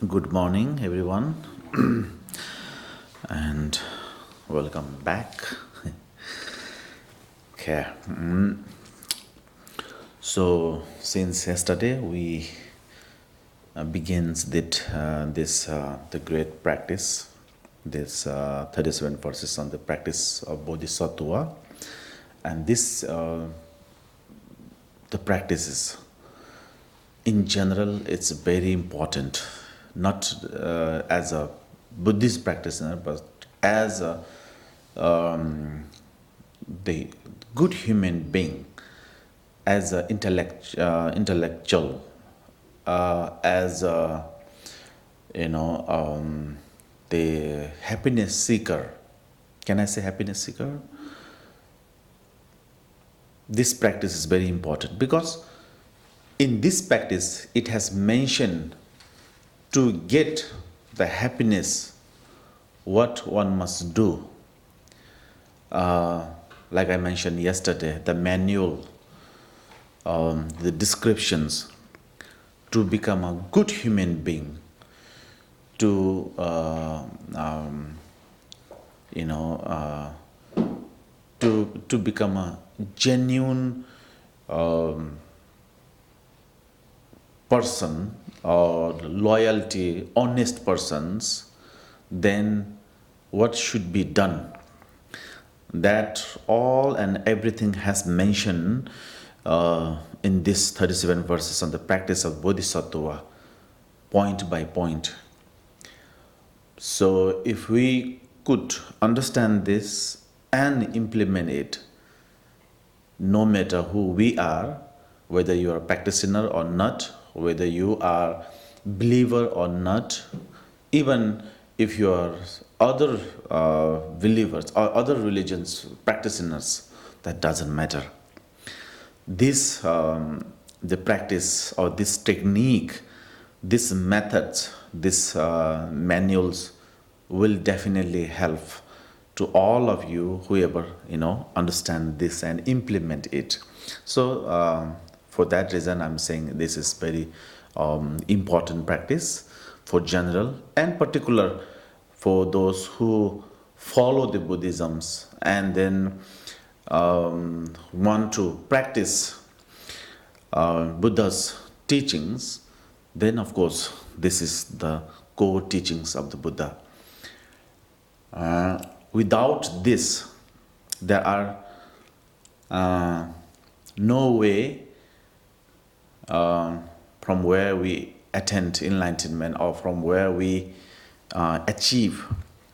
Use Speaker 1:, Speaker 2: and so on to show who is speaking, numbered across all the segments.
Speaker 1: Good morning, everyone, and welcome back. Okay. So, since yesterday we begins the great practice, this 37 verses on the practice of Bodhisattva, and the practices in general, it's very important, not as a Buddhist practitioner, but as the good human being, as an intellectual, as the happiness seeker. Can I say happiness seeker? This practice is very important because in this practice, it has mentioned to get the happiness, what one must do. Like I mentioned yesterday, the manual, the descriptions to become a good human being, to to become a genuine person or loyalty, honest persons, then what should be done? That all and everything has mentioned in this 37 verses on the practice of Bodhisattva, point by point. So if we could understand this and implement it, no matter who we are, whether you are a practitioner or not, whether you are believer or not, even if you are other believers or other religions practitioners, that doesn't matter. This the practice or this technique, these methods, these manuals will definitely help to all of you, whoever understand this and implement it. So for that reason, I'm saying this is very important practice for general and particular for those who follow the Buddhisms and then want to practice Buddha's teachings. Then, of course, this is the core teachings of the Buddha. Without this, there are no way from where we attain enlightenment or from where we achieve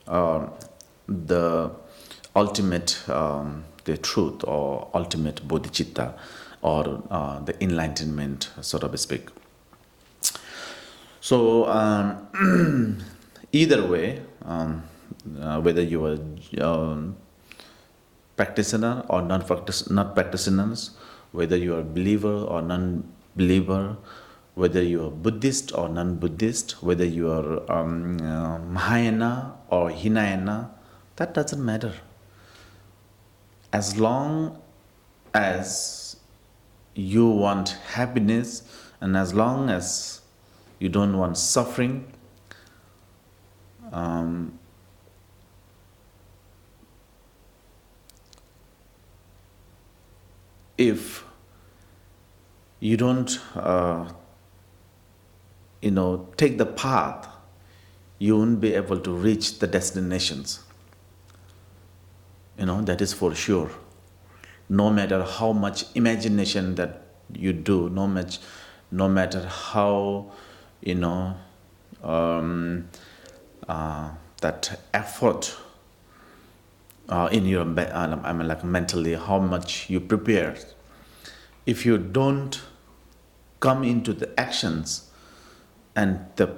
Speaker 1: the ultimate the truth or ultimate bodhicitta or the enlightenment, so to speak. So either way, whether you are practitioner or not practitioners, whether you are believer or non-believer, whether you are Buddhist or non-Buddhist, whether you are Mahayana or Hinayana, that doesn't matter. As long as you want happiness and as long as you don't want suffering, if you don't take the path, you won't be able to reach the destinations. That is for sure. No matter how much imagination that you do, no matter how that effort in your mentally, how much you prepare, if you don't come into the actions and the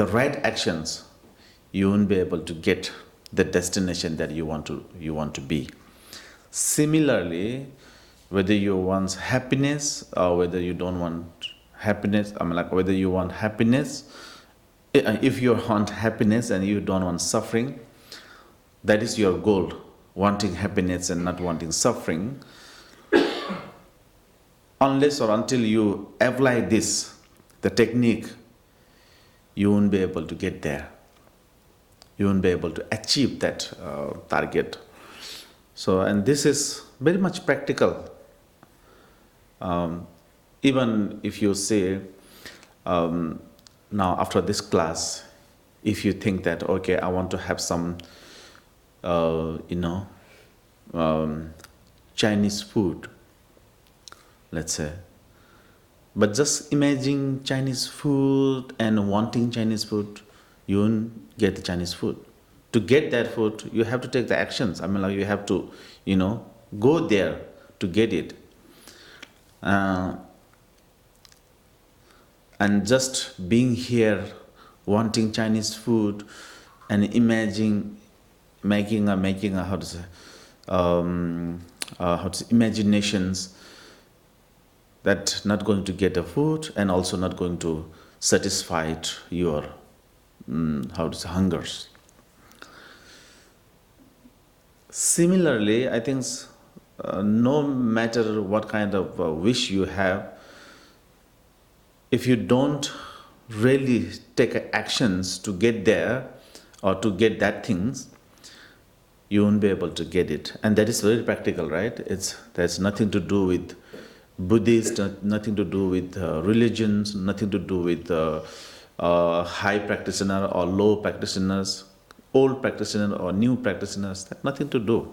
Speaker 1: right actions, you won't be able to get the destination that you want to be. Similarly, whether you want happiness or whether you don't want happiness, whether you want happiness, if you want happiness and you don't want suffering, that is your goal, wanting happiness and not wanting suffering. Unless or until you apply this, the technique, you won't be able to get there. You won't be able to achieve that target. So, and this is very much practical. Even if you say, now after this class, if you think that, okay, I want to have some, Chinese food, let's say. But just imagine Chinese food and wanting Chinese food, you won't get the Chinese food. To get that food, you have to take the actions. I mean, like, you have to, go there to get it. And just being here, wanting Chinese food, and making a imaginations that not going to get a food and also not going to satisfy your hungers. Similarly, I think no matter what kind of wish you have, if you don't really take actions to get there or to get that things, you won't be able to get it. And that is very practical, right? There's nothing to do with Buddhist, nothing to do with religions, nothing to do with high practitioner or low practitioners, old practitioner or new practitioners. That's nothing to do.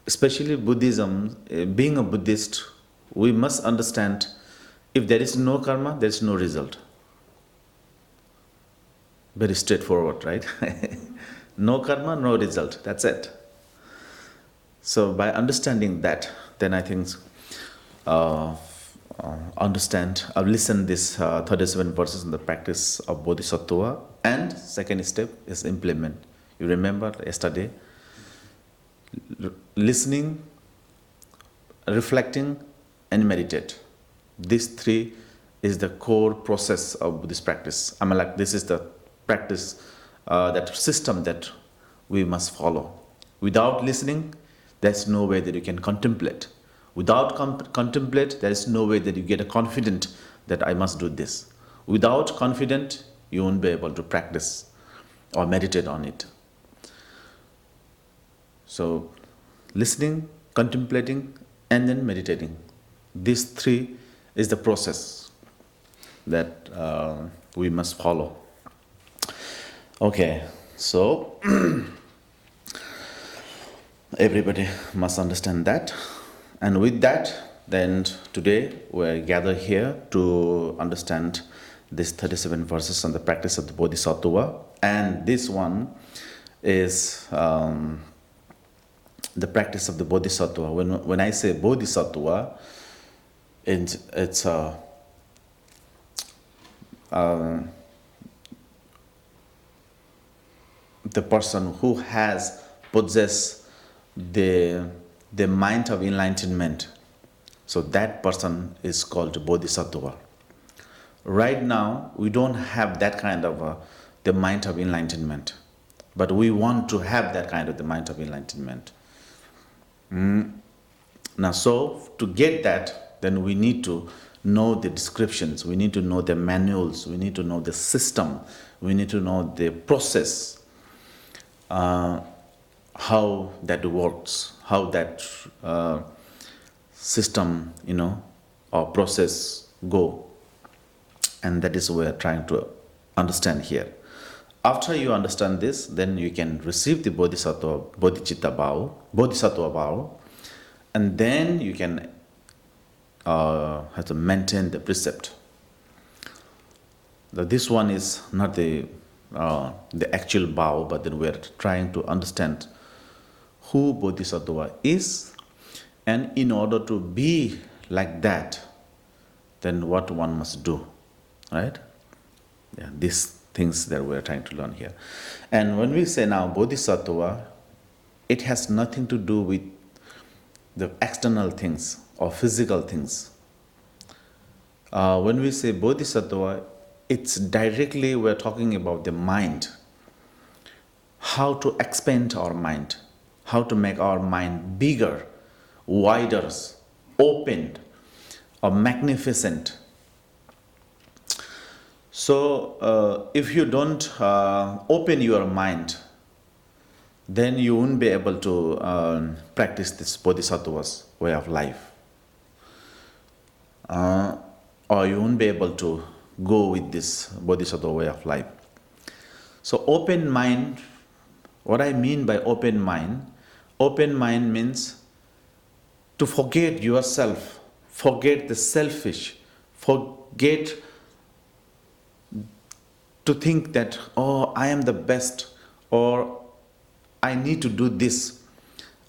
Speaker 1: Especially Buddhism, being a Buddhist, we must understand, if there is no karma, there is no result. Very straightforward, right? No karma, no result. That's it. So by understanding that, then I think listen this 37 verses in the practice of Bodhisattva, and second step is implement. You remember yesterday? Listening, reflecting, and meditate. These three is the core process of Buddhist practice. I mean, like, this is the practice, that system that we must follow. Without listening, there's no way that you can contemplate. Without contemplate, there is no way that you get a confident that I must do this. Without confident, you won't be able to practice or meditate on it. So, listening, contemplating, and then meditating. These three is the process that we must follow. Okay, so everybody must understand that. And with that, then today we're gathered here to understand these 37 verses on the practice of the Bodhisattva. And this one is the practice of the Bodhisattva. When I say Bodhisattva, it's the person who has possessed the mind of enlightenment. So that person is called Bodhisattva. Right now, we don't have that kind of the mind of enlightenment, but we want to have that kind of the mind of enlightenment. Now, so to get that, then we need to know the descriptions, we need to know the manuals, we need to know the system, we need to know the process, how that works, how that system, or process go. And that is what we are trying to understand here. After you understand this, then you can receive the Bodhisattva vow, and then you can have to maintain the precept. This one is not the actual vow, but then we are trying to understand who Bodhisattva is, and in order to be like that, then what one must do, right? Yeah, these things that we're trying to learn here. And when we say now Bodhisattva, it has nothing to do with the external things or physical things. When we say Bodhisattva, it's directly we're talking about the mind. How to expand our mind, how to make our mind bigger, wider, opened, or magnificent. So if you don't open your mind, then you won't be able to practice this Bodhisattva's way of life. Or you won't be able to go with this Bodhisattva way of life. So open mind, what I mean by open mind means to forget yourself, forget the selfish, forget to think that, oh, I am the best, or I need to do this,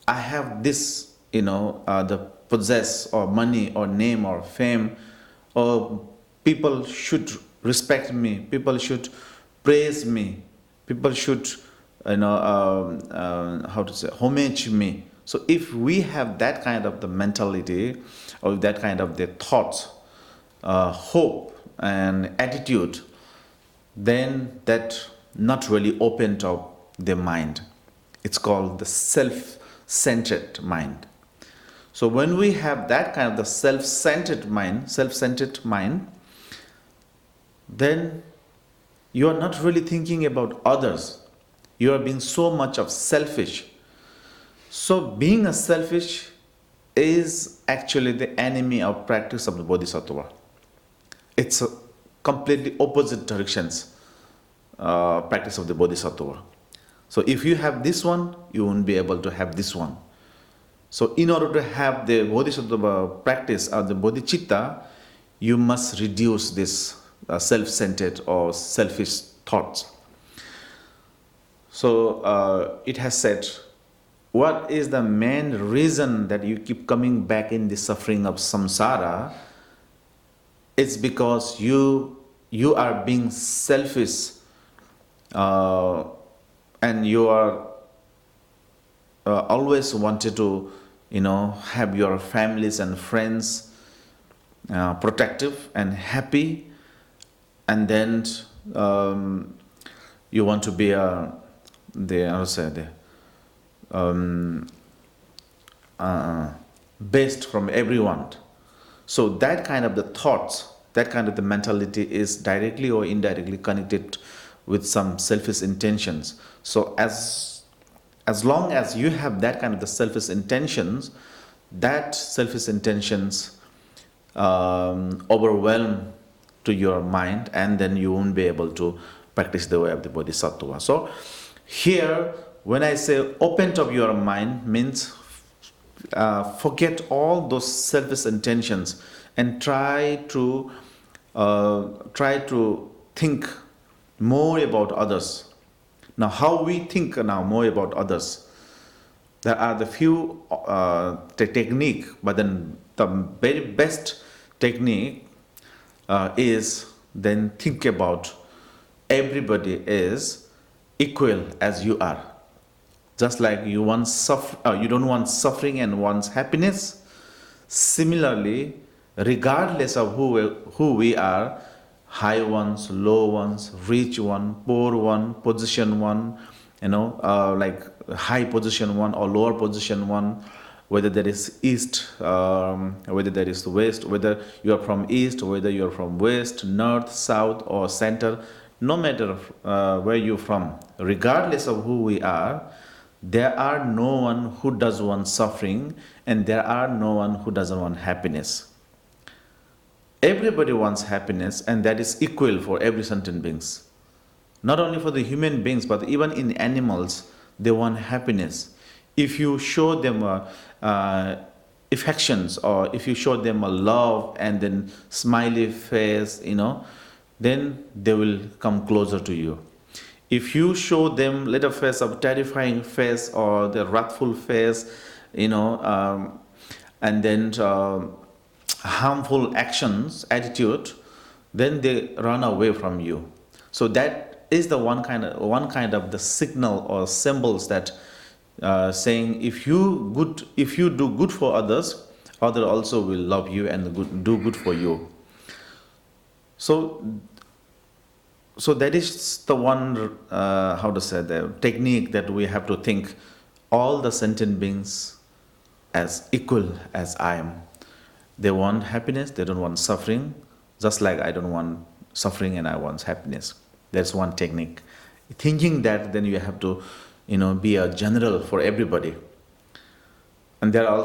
Speaker 1: I have this, the possess, or money, or name, or fame, or people should respect me, people should praise me, people should, homage me. So if we have that kind of the mentality, or that kind of the thoughts, hope and attitude, then that not really opened up the mind. It's called the self-centered mind. So when we have that kind of the self-centered mind, then you are not really thinking about others. You are being so much of selfish. So being a selfish is actually the enemy of practice of the Bodhisattva. It's a completely opposite directions practice of the Bodhisattva. So if you have this one, you won't be able to have this one. So in order to have the Bodhisattva practice or the Bodhicitta, you must reduce this self-centered or selfish thoughts. So it has said, what is the main reason that you keep coming back in the suffering of samsara? It's because you are being selfish, and you are always wanted to, have your families and friends protective and happy, and then you want to be best from everyone. So that kind of the thoughts, that kind of the mentality is directly or indirectly connected with some selfish intentions. So as long as you have that kind of the selfish intentions, that selfish intentions overwhelm to your mind, and then you won't be able to practice the way of the Bodhisattva. So here, when I say open up your mind, means forget all those selfish intentions and try to think more about others. Now, how we think now more about others? There are the few technique, but then the very best technique is then think about everybody is equal as you are. Just like you don't want suffering and want happiness. Similarly, regardless of who we are, high ones, low ones, rich one, poor one, position one, like high position one or lower position one, whether that is east, whether that is west, whether you are from east, whether you are from west, north, south, or center, no matter where you're from, regardless of who we are, there are no one who does want suffering, and there are no one who doesn't want happiness. Everybody wants happiness, and that is equal for every sentient beings. Not only for the human beings, but even in animals, they want happiness. If you show them affections, or if you show them a love and then smiley face, then they will come closer to you. If you show them little face of terrifying face or the wrathful face, and then harmful actions, attitude, then they run away from you. So that is the one kind of the signal or symbols that saying if you do good for others, others also will love you and do good for you. So that is the one the technique that we have to think all the sentient beings as equal as I am. They want happiness, they don't want suffering, just like I don't want suffering and I want happiness. That's one technique. Thinking that, then you have to, be a general for everybody. And there are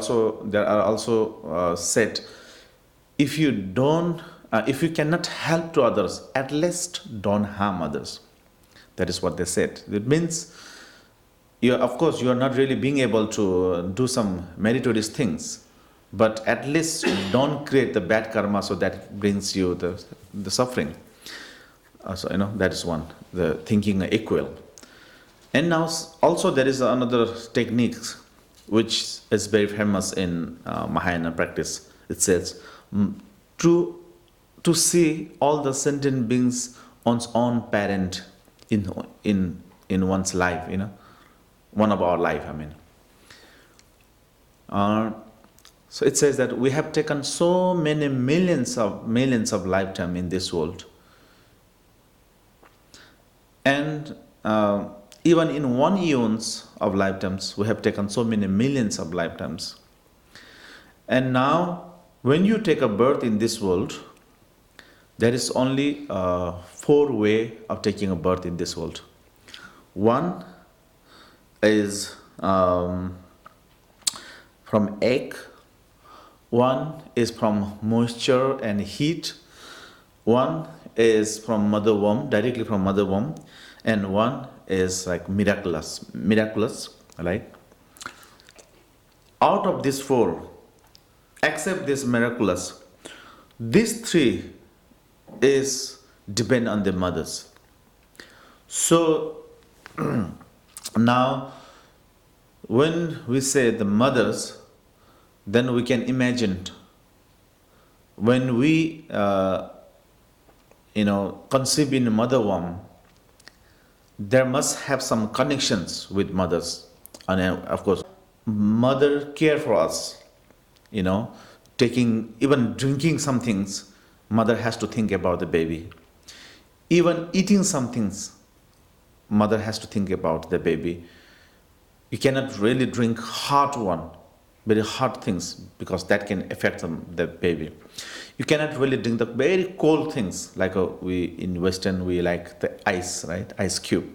Speaker 1: also said, if you cannot help to others, at least don't harm others. That is what they said. It means, of course, you are not really being able to do some meritorious things, but at least don't create the bad karma so that brings you the suffering. So that is one, the thinking equal. And now also there is another technique which is very famous in Mahayana practice. It says to see all the sentient beings one's own parent in one's life, one of our life. So it says that we have taken so many millions of lifetime in this world, and even in 1 eons of lifetimes, we have taken so many millions of lifetimes. And now, when you take a birth in this world, there is only 4 ways of taking a birth in this world. One is from egg. One is from moisture and heat. One is from mother womb, directly from mother womb. And one is like miraculous, right? Out of these 4, except this miraculous, these 3 is depend on the mothers. So now, when we say the mothers, then we can imagine when we conceive in mother womb, there must have some connections with mothers. And of course, mother care for us, even drinking some things, mother has to think about the baby. Even eating some things, mother has to think about the baby. You cannot really drink very hot things, because that can affect the baby. You cannot really drink the very cold things, like we in Western, we like the ice, right? Ice cube.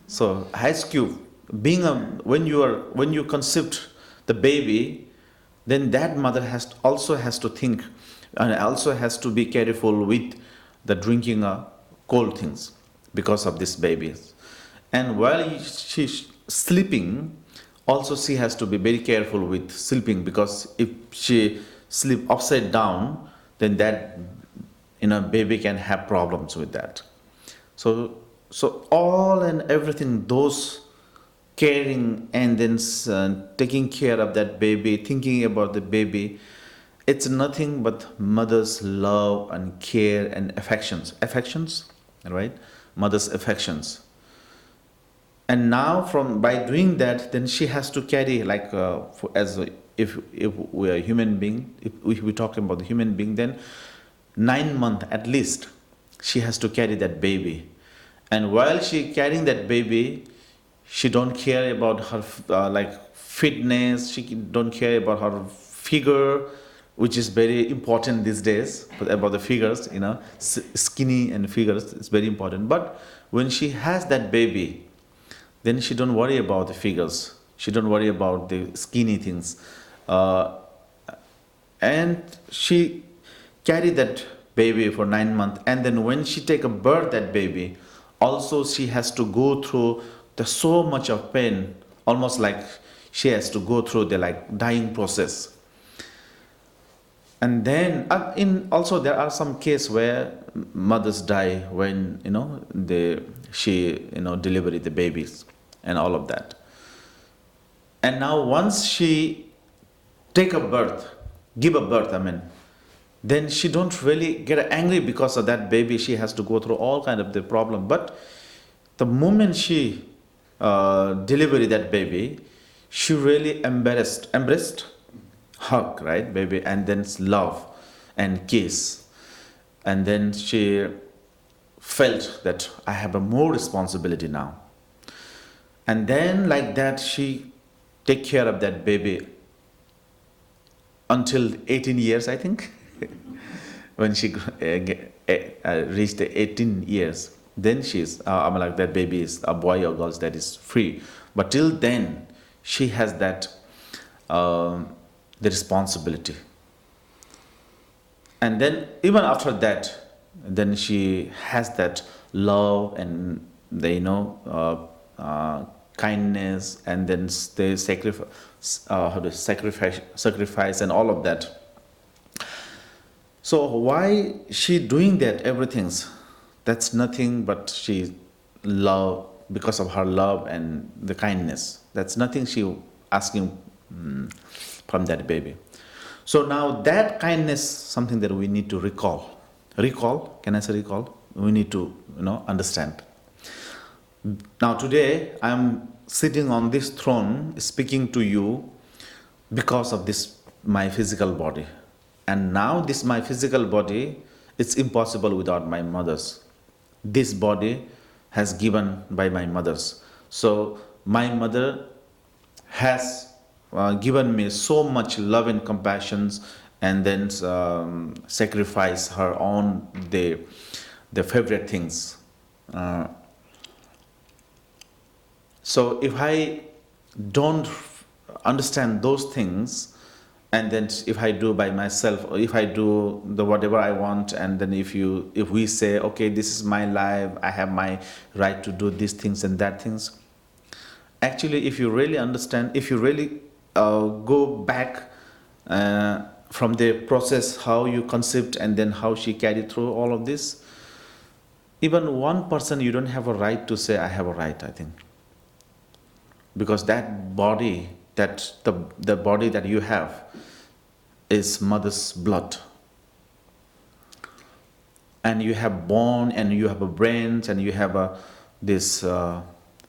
Speaker 1: So ice cube, when you conceived the baby, then that mother also has to think, and also has to be careful with the drinking cold things because of this baby. And while she's sleeping, also she has to be very careful with sleeping, because if she sleep upside down, then that baby can have problems with that. So all and everything, those caring and then taking care of that baby, thinking about the baby, it's nothing but mother's love and care and affections, right? Mother's affections. And now, by doing that, then she has to carry, like if we are a human being, if we talk about the human being, then 9 months at least she has to carry that baby. And while she carrying that baby, she don't care about her fitness. She don't care about her figure, which is very important these days. About the figures, skinny and figures is very important. But when she has that baby, then she don't worry about the figures. She don't worry about the skinny things. And she carry that baby for 9 months. And then when she take a birth, that baby, also she has to go through so much of pain, almost like she has to go through the dying process. And then also there are some cases where mothers die when she deliver the babies and all of that. And now once she give a birth, then she don't really get angry because of that baby. She has to go through all kind of the problem. But the moment she delivered that baby, she really embraced, hug, right, baby, and then love and kiss. And then she felt that I have a more responsibility now. And then like that, she take care of that baby until 18 years, I think, when she reach the 18 years, then she's, like that baby is a boy or girl that is free. But till then, she has that the responsibility. And then even after that, then she has that love and kindness, and then they sacrifice and all of that. So why she doing that everything's, that's nothing but she love, because of her love and the kindness. That's nothing she asking from that baby. So now that kindness, something that we need to recall. Recall, can I say recall? We need to understand. Now today I'm sitting on this throne speaking to you because of this my physical body. And now this my physical body, it's impossible without my mother's. This body has given by my mother's. So my mother has given me so much love and compassion, and then sacrifice her own the favorite things. So if I don't understand those things, and then if I do by myself, or if I do the whatever I want, and then if we say, okay, this is my life, I have my right to do these things and that things. Actually, if you really understand, if you really go back from the process, how you conceived and then how she carried through all of this, even one person, you don't have a right to say, I have a right, I think. Because that body, that the body that you have is mother's blood. And you have bone, and you have a brain, and you have this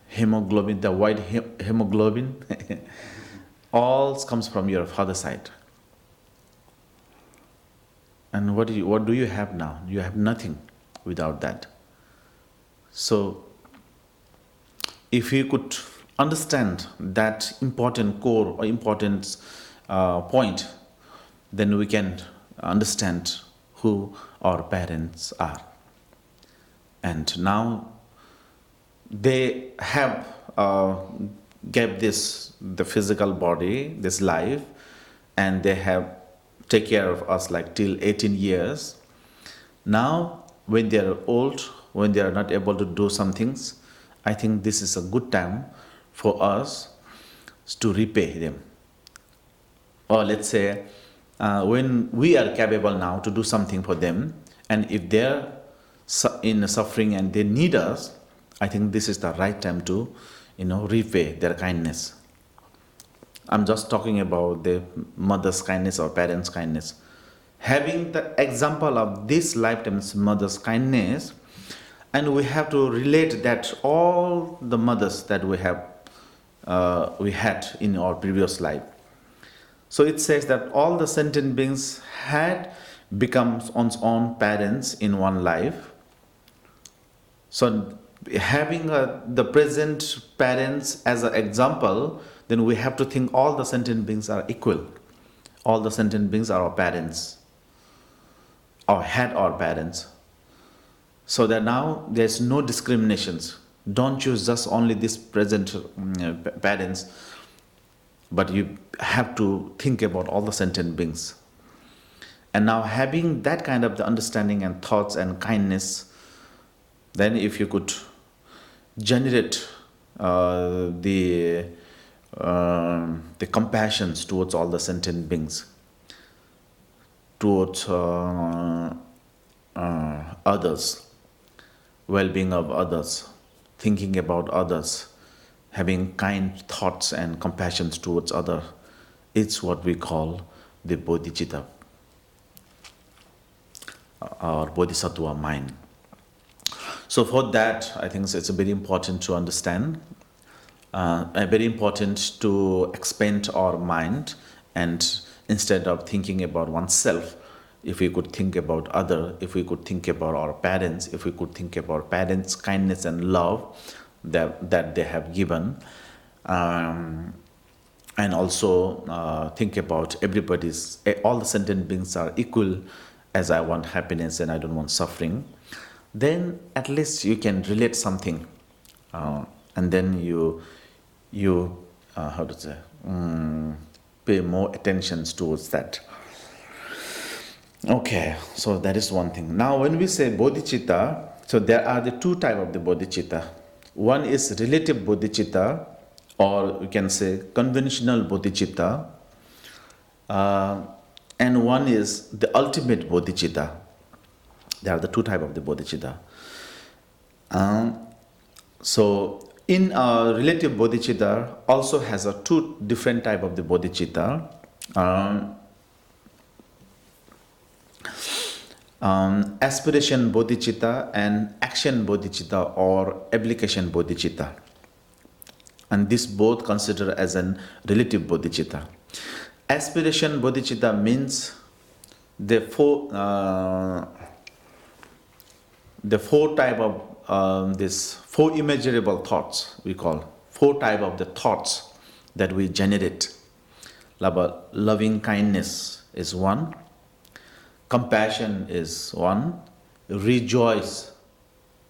Speaker 1: hemoglobin, the white hemoglobin. All comes from your father's side. And what do you have now? You have nothing without that. So if you could understand that important core or important point, then we can understand who our parents are. And now they have gave the physical body, this life, and they have take care of us like till 18 years. Now, when they are old, when they are not able to do some things, I think this is a good time for us to repay them. Or let's say, when we are capable now to do something for them, and if they're in suffering and they need us, I think this is the right time to repay their kindness. I'm just talking about the mother's kindness or parents' kindness. Having the example of this lifetime's mother's kindness, and we have to relate that all the mothers that we had in our previous life. So it says that all the sentient beings had become one's own parents in one life. So having the present parents as an example, then we have to think all the sentient beings are equal. All the sentient beings are our parents, or had our parents. So that now there's no discriminations. Don't choose just only this present parents, but you have to think about all the sentient beings. And now having that kind of the understanding and thoughts and kindness, then if you could generate the compassions towards all the sentient beings, towards others, well-being of others, thinking about others, having kind thoughts and compassions towards others, it's what we call the bodhicitta or bodhisattva mind. So for that, I think it's very important to understand, very important to expand our mind, and instead of thinking about oneself, if we could think about other, if we could think about our parents, if we could think about parents' kindness and love that they have given, and also think about all the sentient beings are equal, as I want happiness and I don't want suffering, then at least you can relate something, and then you how to say, pay more attention towards that. Okay, so that is one thing. Now when we say bodhicitta, so there are the two types of the bodhicitta. One is relative bodhicitta, or you can say conventional bodhicitta, and one is the ultimate bodhicitta. There are the two types of the bodhicitta. So in relative bodhicitta also has a two different type of the bodhicitta. Aspiration bodhicitta and action bodhicitta or application bodhicitta, and this both considered as an relative bodhicitta. Aspiration bodhicitta means the four type of this four immeasurable thoughts, we call four type of the thoughts that we generate. Loving kindness is one, compassion is one, joy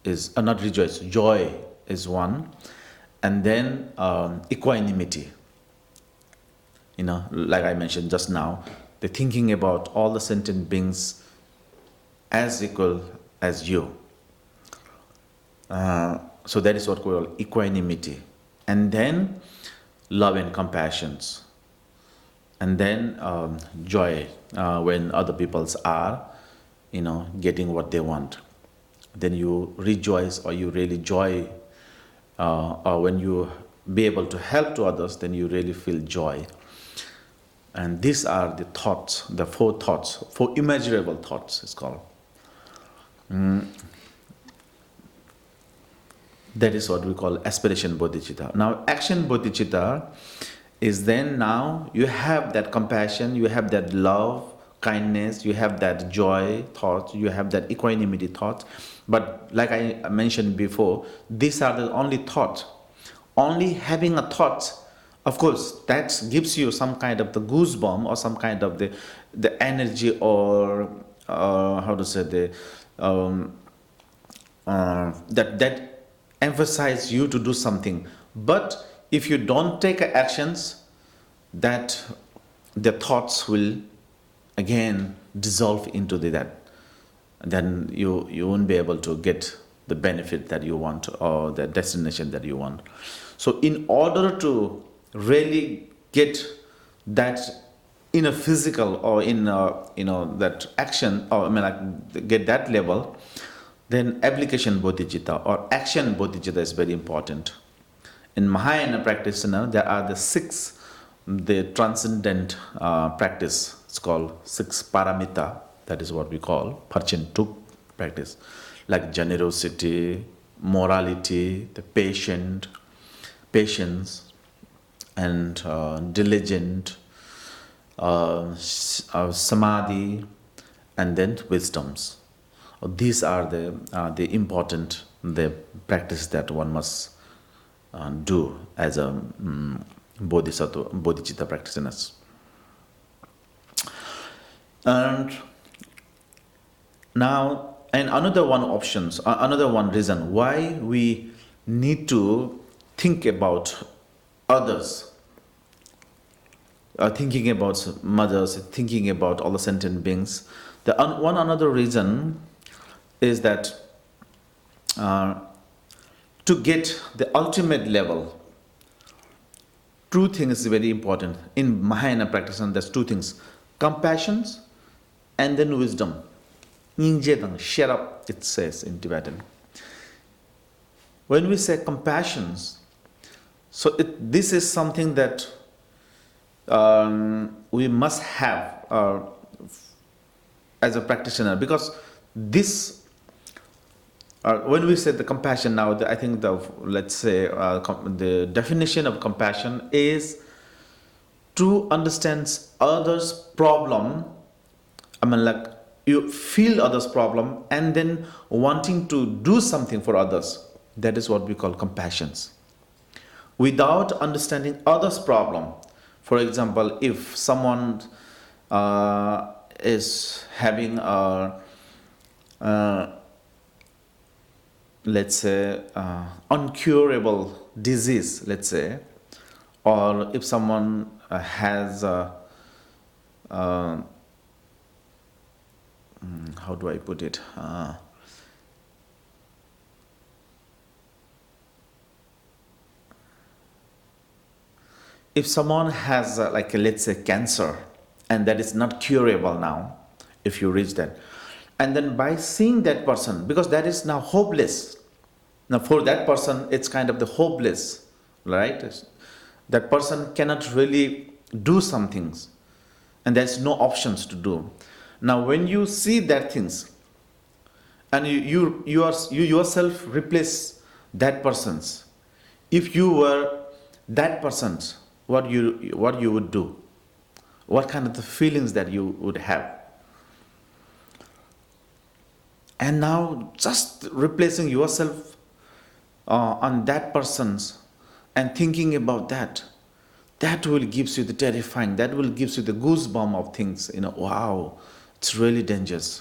Speaker 1: is one, and then equanimity. Like I mentioned just now, the thinking about all the sentient beings as equal as you. So that is what we call equanimity. And then love and compassions. And then joy when other peoples are, getting what they want. Then you rejoice, or you really joy, or when you be able to help to others, then you really feel joy. And these are the thoughts, the four immeasurable thoughts, it's called. That is what we call aspiration bodhicitta. Now, action bodhicitta is then now you have that compassion, you have that love, kindness, you have that joy thought, you have that equanimity thought. But like I mentioned before, these are the only thoughts. Only having a thought, of course, that gives you some kind of the goosebump or some kind of the energy, or how to say, that emphasize you to do something. But if you don't take actions, that the thoughts will again dissolve into that. Then you won't be able to get the benefit that you want or the destination that you want. So in order to really get that in a physical or in that action, or get that level, then application bodhicitta or action bodhicitta is very important. In Mahayana practitioner, there are the transcendent practice. It's called 6 paramita. That is what we call Parchintuk practice, like generosity, morality, the patience, and diligent, samadhi, and then wisdoms. These are the important practice that one must do as a bodhicitta practitioners. And now, and another one reason why we need to think about others, thinking about mothers, thinking about all the sentient beings. Another reason is that to get the ultimate level, two things is very important. In Mahayana practice, there's two things: compassion and then wisdom. Shut up, it says in Tibetan. When we say compassion, so this is something that we must have as a practitioner, because this, when we say the compassion now, I think the definition of compassion is to understand others' problem. You feel others' problem and then wanting to do something for others. That is what we call compassion. Without understanding others' problem, for example, if someone is having a let's say uncurable disease, let's say, or if someone has how do I put it? If someone has like let's say cancer, and that is not curable now, if you reach that, and then by seeing that person, because that is now hopeless, now for that person it's kind of the hopeless, right? That person cannot really do some things, and there's no options to do. Now when you see that things, and you yourself replace that person's, if you were that person's, what you would do, what kind of the feelings that you would have. And now just replacing yourself on that person's and thinking about that, that will gives you the terrifying, that will gives you the goosebump of things, wow, it's really dangerous.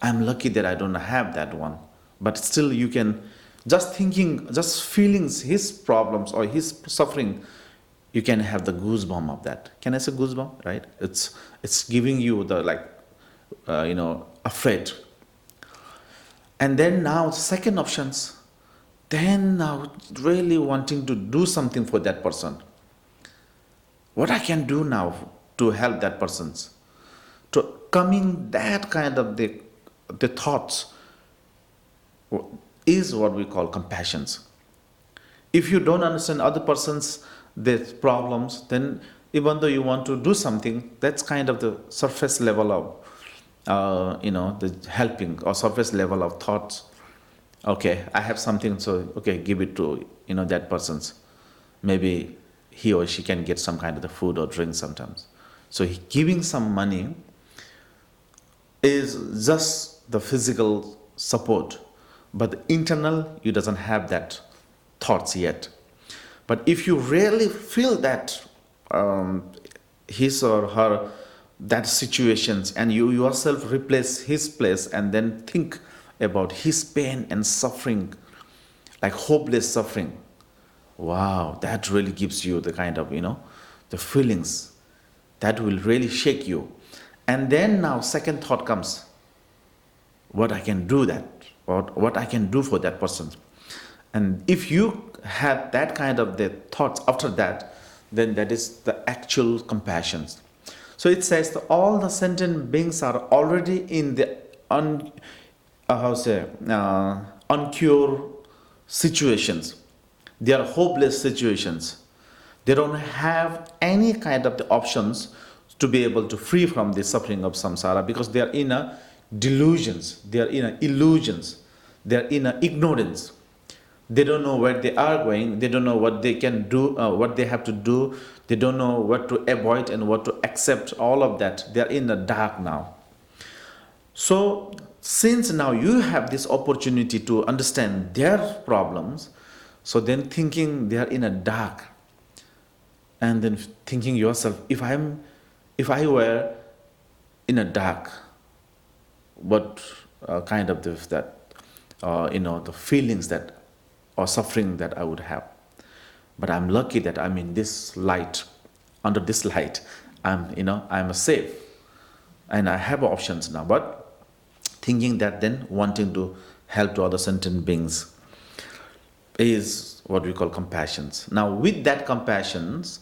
Speaker 1: I'm lucky that I don't have that one. But still you can, just thinking, just feeling his problems or his suffering, you can have the goosebump of that. Can I say goosebump, right? It's giving you the afraid. And then now second options, then now really wanting to do something for that person. What I can do now to help that person's, to coming that kind of the thoughts is what we call compassions. If you don't understand other person's their problems, then even though you want to do something, that's kind of the surface level of the helping, or surface level of thoughts. Okay, I have something, so okay, give it to that person's. Maybe he or she can get some kind of the food or drink sometimes. So giving some money is just the physical support, but the internal, you doesn't have that thoughts yet. But if you really feel that his or her, that situations, and you yourself replace his place and then think about his pain and suffering, like hopeless suffering, wow, that really gives you the kind of, the feelings that will really shake you. And then now second thought comes, what I can do that, what I can do for that person. And if you have that kind of the thoughts after that, then that is the actual compassion. So it says that all the sentient beings are already in the uncured situations. They are hopeless situations. They don't have any kind of the options to be able to free from the suffering of samsara, because they are in a delusions, they are in a illusions, they are in a ignorance. They don't know where they are going, they don't know what they can do, what they have to do, they don't know what to avoid and what to accept, all of that. They are in the dark now. So since now you have this opportunity to understand their problems, so then thinking they are in a dark, and then thinking yourself, if I were in a dark, what kind of the feelings that or suffering that I would have. But I'm lucky that I'm in this light, under this light, I'm safe, and I have options now. But thinking that, then wanting to help to other sentient beings is what we call compassions. Now with that compassions,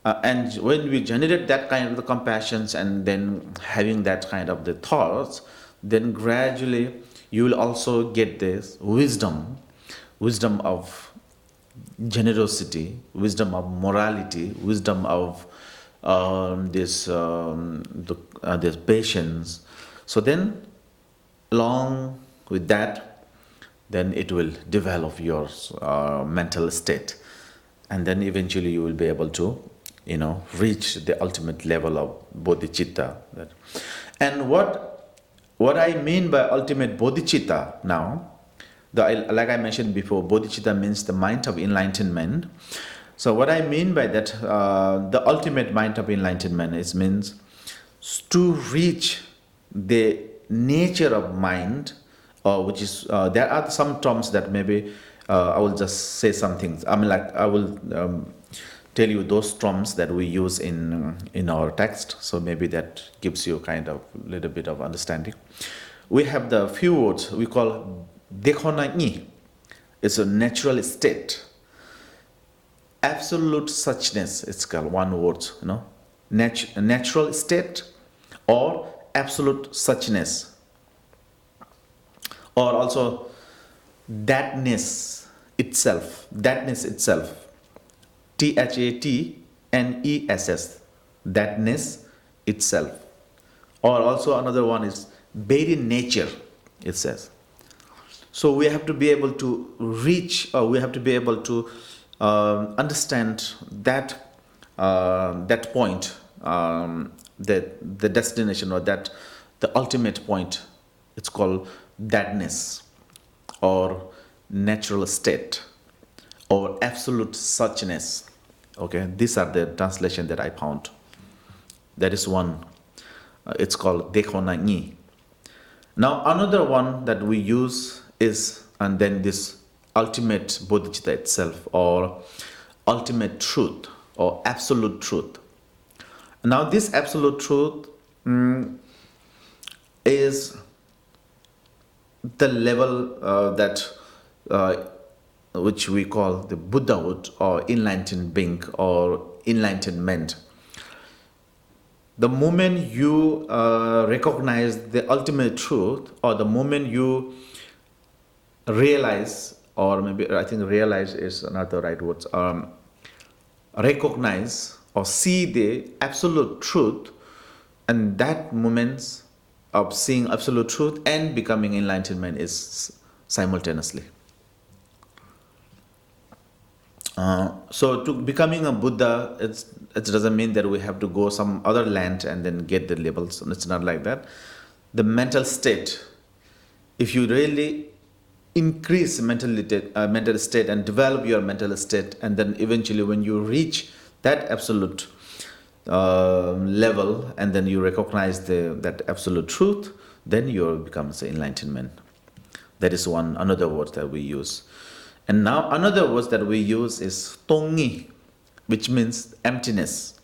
Speaker 1: and when we generate that kind of the compassions and then having that kind of the thoughts, then gradually you will also get this wisdom of generosity, wisdom of morality, wisdom of this patience. So then along with that, then it will develop your mental state, and then eventually you will be able to reach the ultimate level of bodhicitta. And what I mean by ultimate bodhicitta now, like I mentioned before, bodhicitta means the mind of enlightenment. So what I mean by that, the ultimate mind of enlightenment means to reach the nature of mind, which is there are some terms that maybe I will just say some things. I mean, like I will tell you those terms that we use in our text. So maybe that gives you kind of little bit of understanding. We have the few words we call dekhona ni. It's a natural state. Absolute suchness. It's called one word. Natural state or absolute suchness, or also thatness itself. Thatness itself. Thatness, thatness itself. Or also another one is very nature, it says. So we have to be able to reach, or we have to be able to understand that that point, the destination, or that the ultimate point. It's called thatness, or natural state, or absolute suchness. Okay, these are the translation that I found. That is one. It's called dekhona ni. Now another one that we use is, and then this ultimate bodhicitta itself, or ultimate truth, or absolute truth. Now this absolute truth is the level which we call the Buddhahood, or enlightened being, or enlightenment. The moment you recognize the ultimate truth, or the moment you realize, or maybe I think realize is not the right words, recognize or see the absolute truth, and that moment of seeing absolute truth and becoming enlightenment is simultaneously. So to becoming a Buddha, it doesn't mean that we have to go some other land and then get the labels. It's not like that. The mental state, if you really increase mental state and develop your mental state, and then eventually when you reach that absolute level, and then you recognize that absolute truth, then you become enlightenment. That is another word that we use. And now another word that we use is tongi, which means emptiness.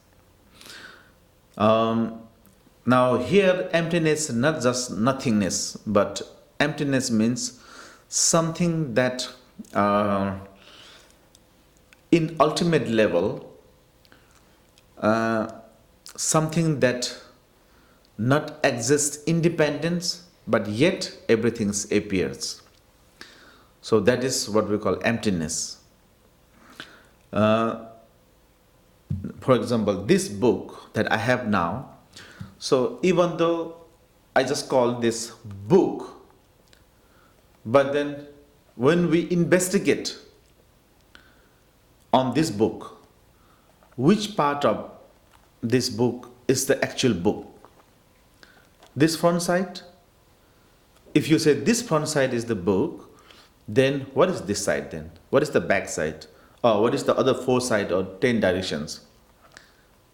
Speaker 1: Now here emptiness, not just nothingness, but emptiness means something that in ultimate level, something that not exists independence, but yet everything appears. So that is what we call emptiness. For example, this book that I have now, so even though I just call this book, but then when we investigate on this book, which part of this book is the actual book? This front side? If you say this front side is the book, then what is this side then? What is the back side? Or what is the other 4 sides or 10 directions?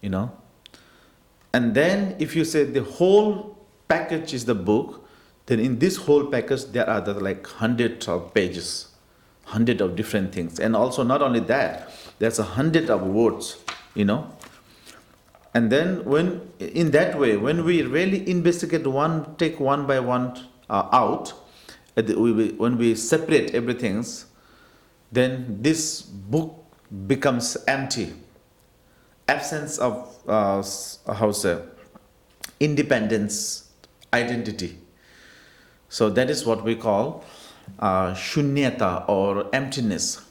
Speaker 1: And then if you say the whole package is the book, then in this whole package there are like hundreds of pages, hundreds of different things. And also not only that, there's 100 of words, And then when in that way, when we really investigate take one by one out, when we separate everything, then this book becomes empty. Absence of independence, identity. So that is what we call shunyata, or emptiness.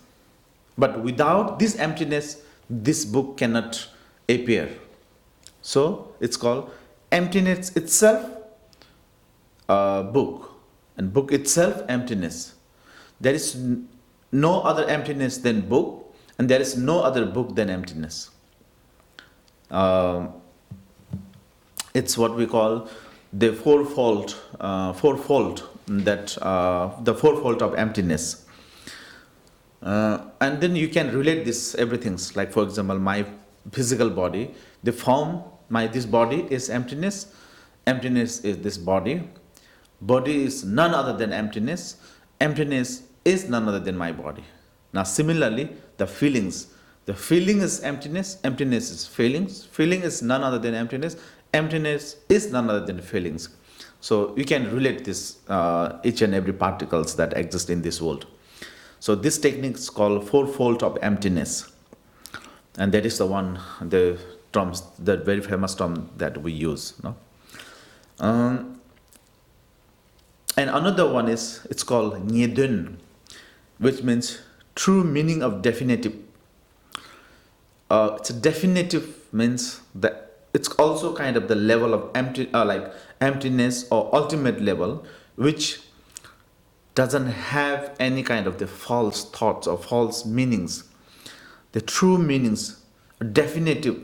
Speaker 1: But without this emptiness, this book cannot appear. So it's called emptiness itself, book. And book itself, emptiness. There is no other emptiness than book, and there is no other book than emptiness. It's what we call the fourfold the fourfold of emptiness. And then you can relate this everything. Like for example, my physical body, the form this body is emptiness. Emptiness is this body. Body is none other than emptiness. Emptiness is none other than my body. Now similarly, the feelings. The feeling is emptiness. Emptiness is feelings. Feeling is none other than emptiness. Emptiness is none other than feelings. So you can relate this each and every particles that exist in this world. So this technique is called fourfold of emptiness, and that is the one, the terms, the very famous term that we use. No? And another one is, it's called Nyedun, which means true meaning of definitive. It's a definitive means that it's also kind of the level of emptiness or ultimate level, which doesn't have any kind of the false thoughts or false meanings. The true meanings, definitive,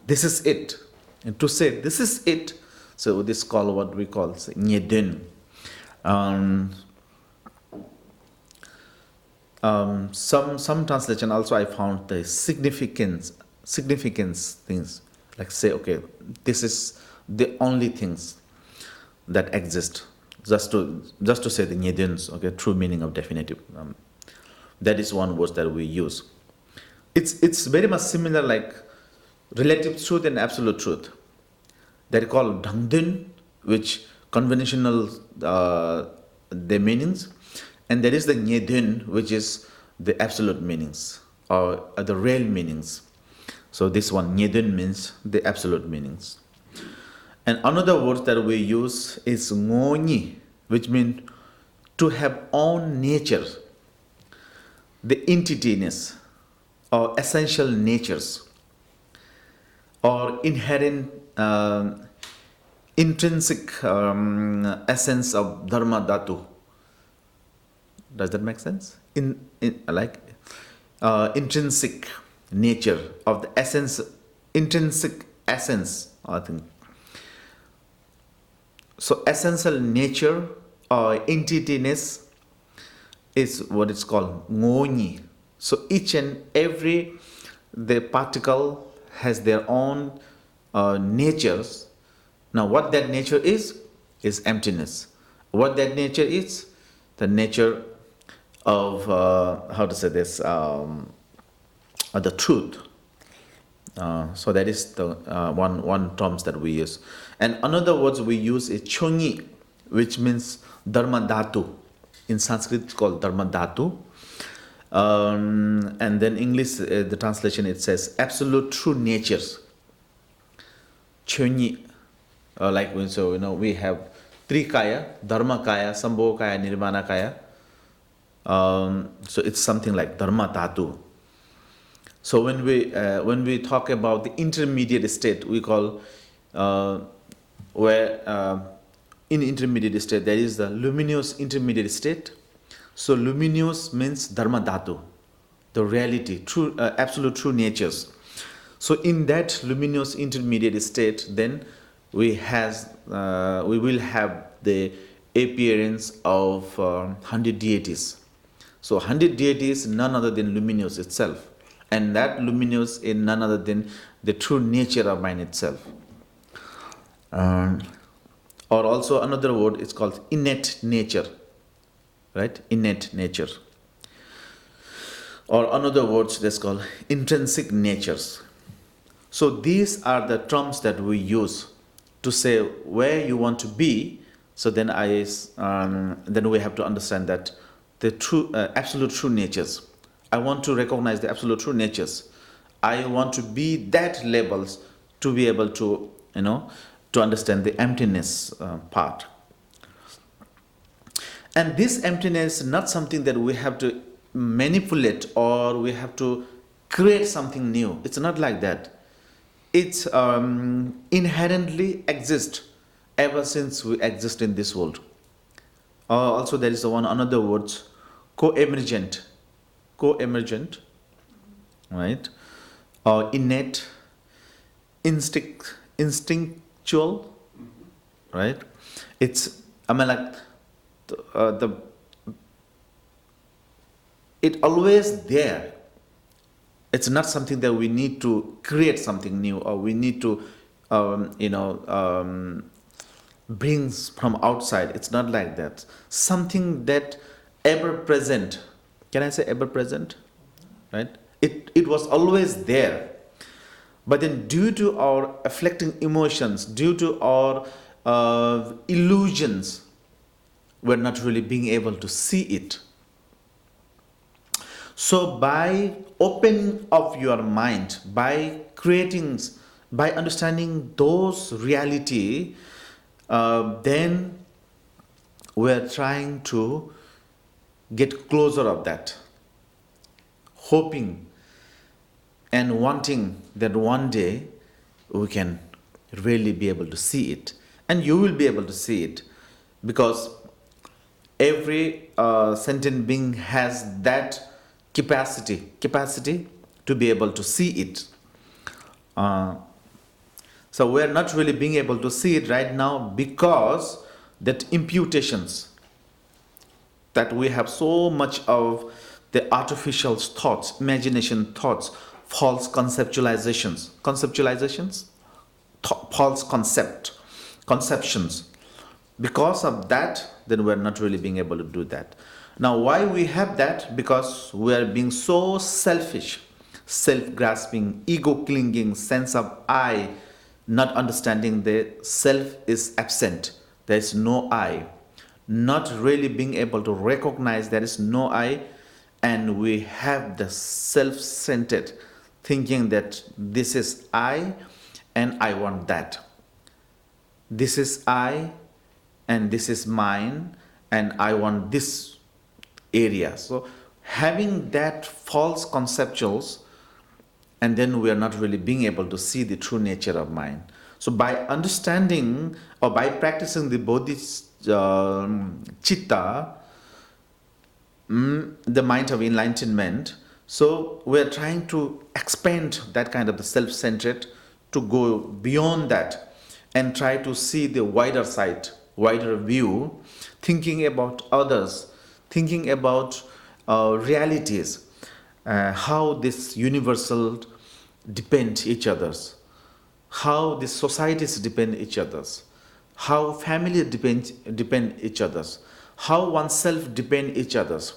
Speaker 1: this is it. And to say this is it, so this is called what we call Nyedun. Some translation also I found the significance things, like say, okay, this is the only things that exist, just to say the Nyeduns, okay, true meaning of definitive. That is one word that we use. It's very much similar like relative truth and absolute truth. They're called Dangdun, which conventional the meanings, and there is the Nyedun, which is the absolute meanings or the real meanings. So this one, Nyedun, means the absolute meanings. And another word that we use is Ngonyi, which means to have own nature, the entityness or essential natures or inherent intrinsic essence of Dharma Dhatu. Does that make sense? Intrinsic nature of the essence, intrinsic essence, I think. So essential nature or entityness is what it's called Ngonyi. So each and every the particle has their own natures. Now what that nature is emptiness. What that nature is, the nature of how to say this, the truth. So that is the one terms that we use. And another words we use is Chongi, which means Dharma Dhatu. In Sanskrit it's called Dharma Dhatu. And then English, the translation, it says absolute true natures. Chongi. So we have three kaya: Dharma kaya, Sambhava kaya, Nirvana kaya. So it's something like Dharma Dhatu. So when we talk about the intermediate state, we call where in intermediate state there is the luminous intermediate state. So luminous means Dharma Dhatu, the reality, true, absolute true natures. So in that luminous intermediate state, then we will have the appearance of 100 deities. So 100 deities, none other than luminous itself. And that luminous is none other than the true nature of mind itself. Or also another word is called innate nature. Right? Innate nature. Or another word that's called intrinsic natures. So these are the terms that we use to say where you want to be. So then we have to understand that the true, absolute true natures. I want to recognize the absolute true natures. I want to be that levels to be able to, to understand the emptiness part. And this emptiness is not something that we have to manipulate or we have to create something new. It's not like that. It's inherently exists ever since we exist in this world. Also there is another word, co-emergent, right? Or innate, instinctual, right? It's, it always there. It's not something that we need to create something new or we need to brings from outside. It's not like that. Something that ever present. Can I say ever present? Right? It was always there. But then due to our afflicting emotions, due to our illusions, we're not really being able to see it. So by opening up your mind, by understanding those reality, then we're trying to get closer of that, hoping and wanting that one day we can really be able to see it. And you will be able to see it, because every sentient being has that capacity to be able to see it. So we're not really being able to see it right now because that imputations, that we have so much of the artificial thoughts, imagination thoughts, false conceptualizations, false conceptions. Because of that, then we're not really being able to do that. Now, why we have that? Because we are being so selfish, self-grasping, ego-clinging, sense of I, not understanding the self is absent. There is no I. Not really being able to recognize there is no I, and we have the self-centered thinking that this is I and I want that. This is I and this is mine and I want this area. So having that false conceptuals, and then we are not really being able to see the true nature of mind. So by understanding or by practicing the bodhicitta, the mind of enlightenment, so we are trying to expand that kind of the self-centered to go beyond that and try to see the wider side, wider view, thinking about others, thinking about realities, how this universal depend each others, how the societies depend each others, how family depend each others, how oneself depend each others.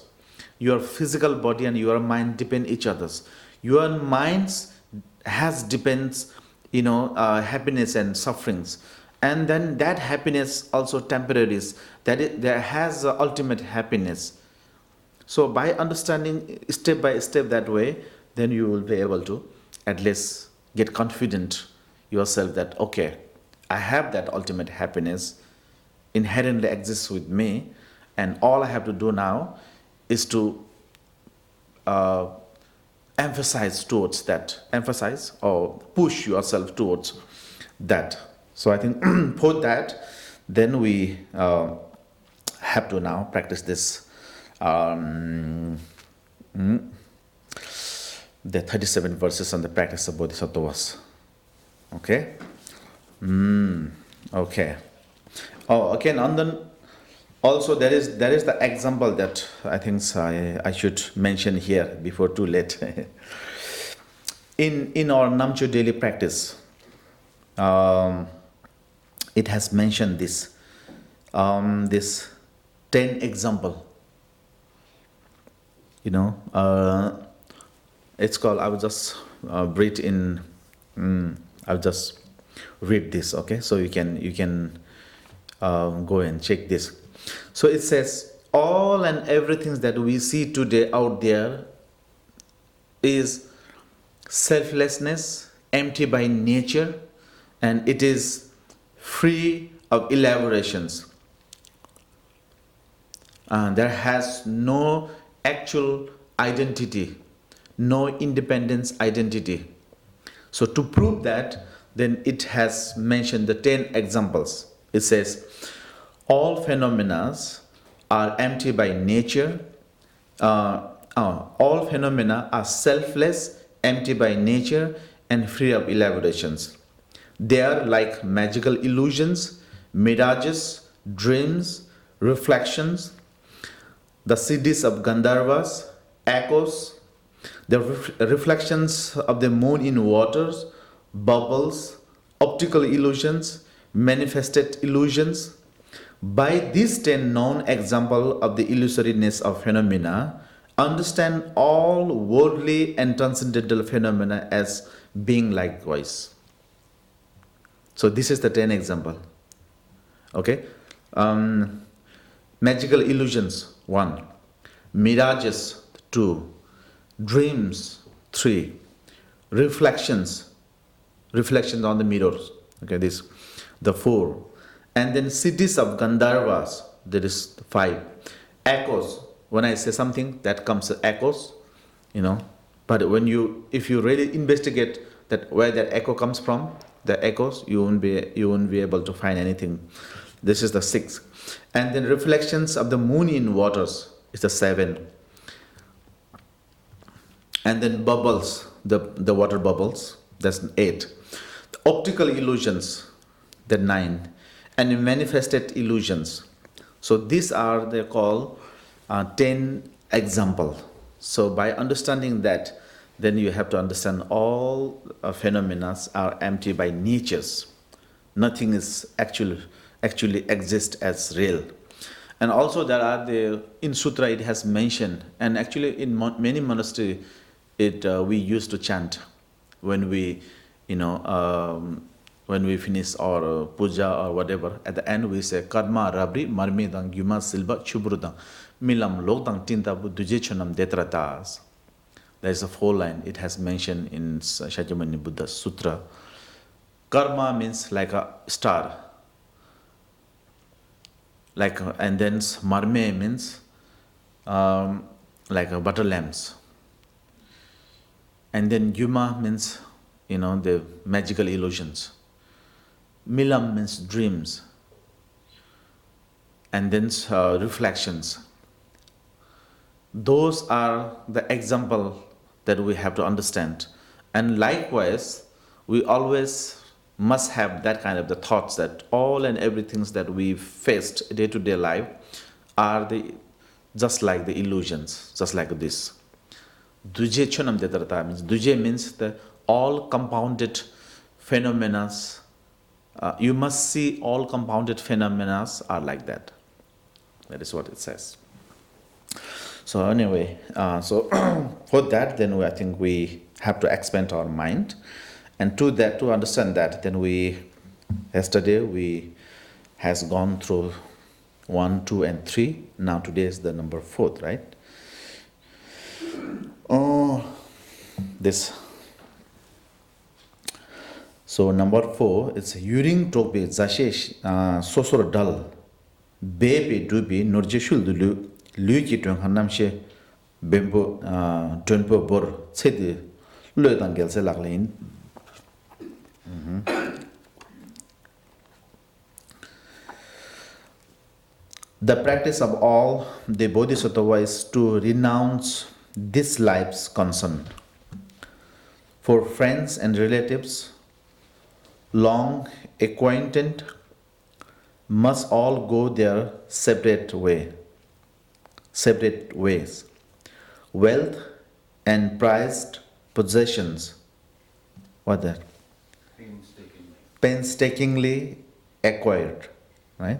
Speaker 1: Your physical body and your mind depend each others. Your minds depends, happiness and sufferings, and then that happiness also temporary is that there has ultimate happiness. So by understanding step by step that way, then you will be able to at least get confident yourself that okay, I have that ultimate happiness inherently exists with me, and all I have to do now is to emphasize or push yourself towards that. So I think for that, then we have to now practice this, the 37 verses on the practice of Bodhisattvas. Okay? Okay. Oh, again, and then also there is the example that I think I should mention here before too late. In our Namcho daily practice, it has mentioned this 10 example. It's called, I will just breathe in. I'll just read this, okay? So you can go and check this. So it says, all and everything that we see today out there is selflessness, empty by nature, and it is free of elaborations. There has no actual identity, no independence identity. So to prove that, then it has mentioned the 10 examples. It says, all phenomena are empty by nature. All phenomena are selfless, empty by nature, and free of elaborations. They are like magical illusions, mirages, dreams, reflections, the cities of Gandharvas, echoes, the reflections of the moon in waters, bubbles, optical illusions, manifested illusions. By these 10 known examples of the illusoriness of phenomena, understand all worldly and transcendental phenomena as being likewise. So this is the 10 example. Okay. Magical illusions, 1. Mirages, 2. Dreams, 3. Reflections on the mirrors. Okay, this, the 4. And then cities of Gandharvas, there is 5. Echoes. When I say something, that comes echoes, But if you really investigate that where that echo comes from, the echoes, you won't be able to find anything. This is the 6. And then reflections of the moon in waters is the 7. And then bubbles, the water bubbles, that's 8. The optical illusions, the 9. And manifested illusions. So these are, they call 10 examples. So by understanding that, then you have to understand all phenomena are empty by natures. Nothing is actually exists as real. And also there are in Sutra it has mentioned, and actually in many monasteries we used to chant when we finish our puja or whatever. At the end we say karma rabri marmi dang yuma silba chubrudang milam logdang tinta duje chonam detratas. There is a 4 line. It has mentioned in Shakyamuni Buddha Sutra. Karma means like a star. And then marme means like a butter lamps. And then yuma means the magical illusions. Milam means dreams. And then reflections. Those are the example that we have to understand. And likewise, we always must have that kind of the thoughts that all and everything that we faced day-to-day life are just like the illusions, just like this. Duje chonam detarata means, duje means the all compounded phenomena. You must see all compounded phenomena are like that. That is what it says. So anyway, for that, then I think we have to expand our mind, and to understand that, then yesterday we has gone through 1, 2, and 3. Now today is the number 4th, right? So number 4, it's Yuring Tokbe Zashesh Sosor Dal Bebe Dubi Norjeshul Dulu Luki Tung Hanamshe Bembo Dunpo Bor Tsedi Lutangel Selaglin. The practice of all the Bodhisattva ways to renounce this life's concern. For friends and relatives, long acquainted, must all go their separate ways. Wealth and prized possessions, painstakingly acquired, right?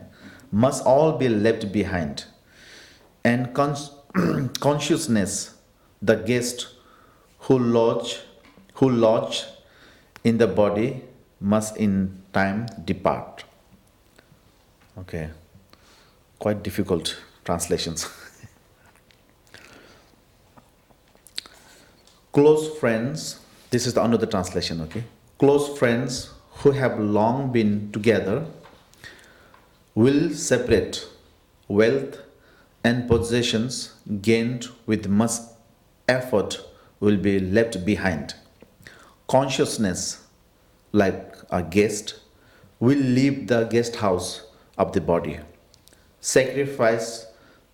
Speaker 1: Must all be left behind. And consciousness, the guest who lodge in the body, must in time depart. Okay, quite difficult translations. Close friends, this is another translation, okay? Close friends who have long been together will separate. Wealth and possessions gained with much effort will be left behind. Consciousness, like a guest, will leave the guest house of the body. Sacrifice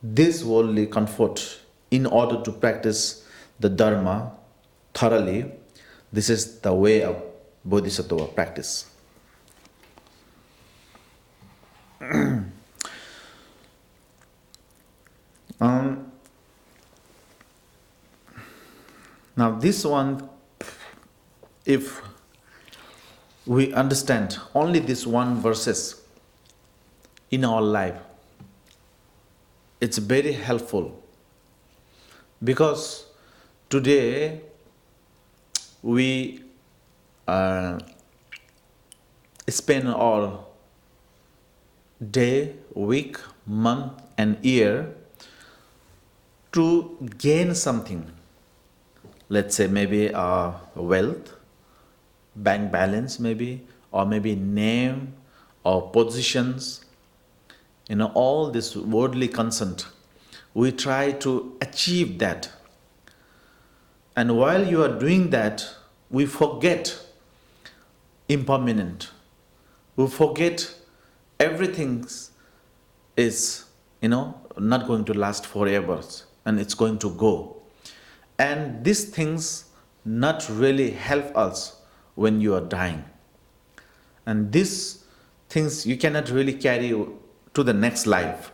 Speaker 1: this worldly comfort in order to practice the Dharma thoroughly. This is the way of Bodhisattva practice. Now this one, if we understand only this one verses in our life, it's very helpful. Because today we spend our day, week, month, and year to gain something. Let's say maybe wealth, bank balance, maybe, or maybe name or positions. All this worldly consent. We try to achieve that. And while you are doing that, we forget impermanent. We forget everything is, not going to last forever, and it's going to go. And these things not really help us when you are dying. And these things you cannot really carry to the next life.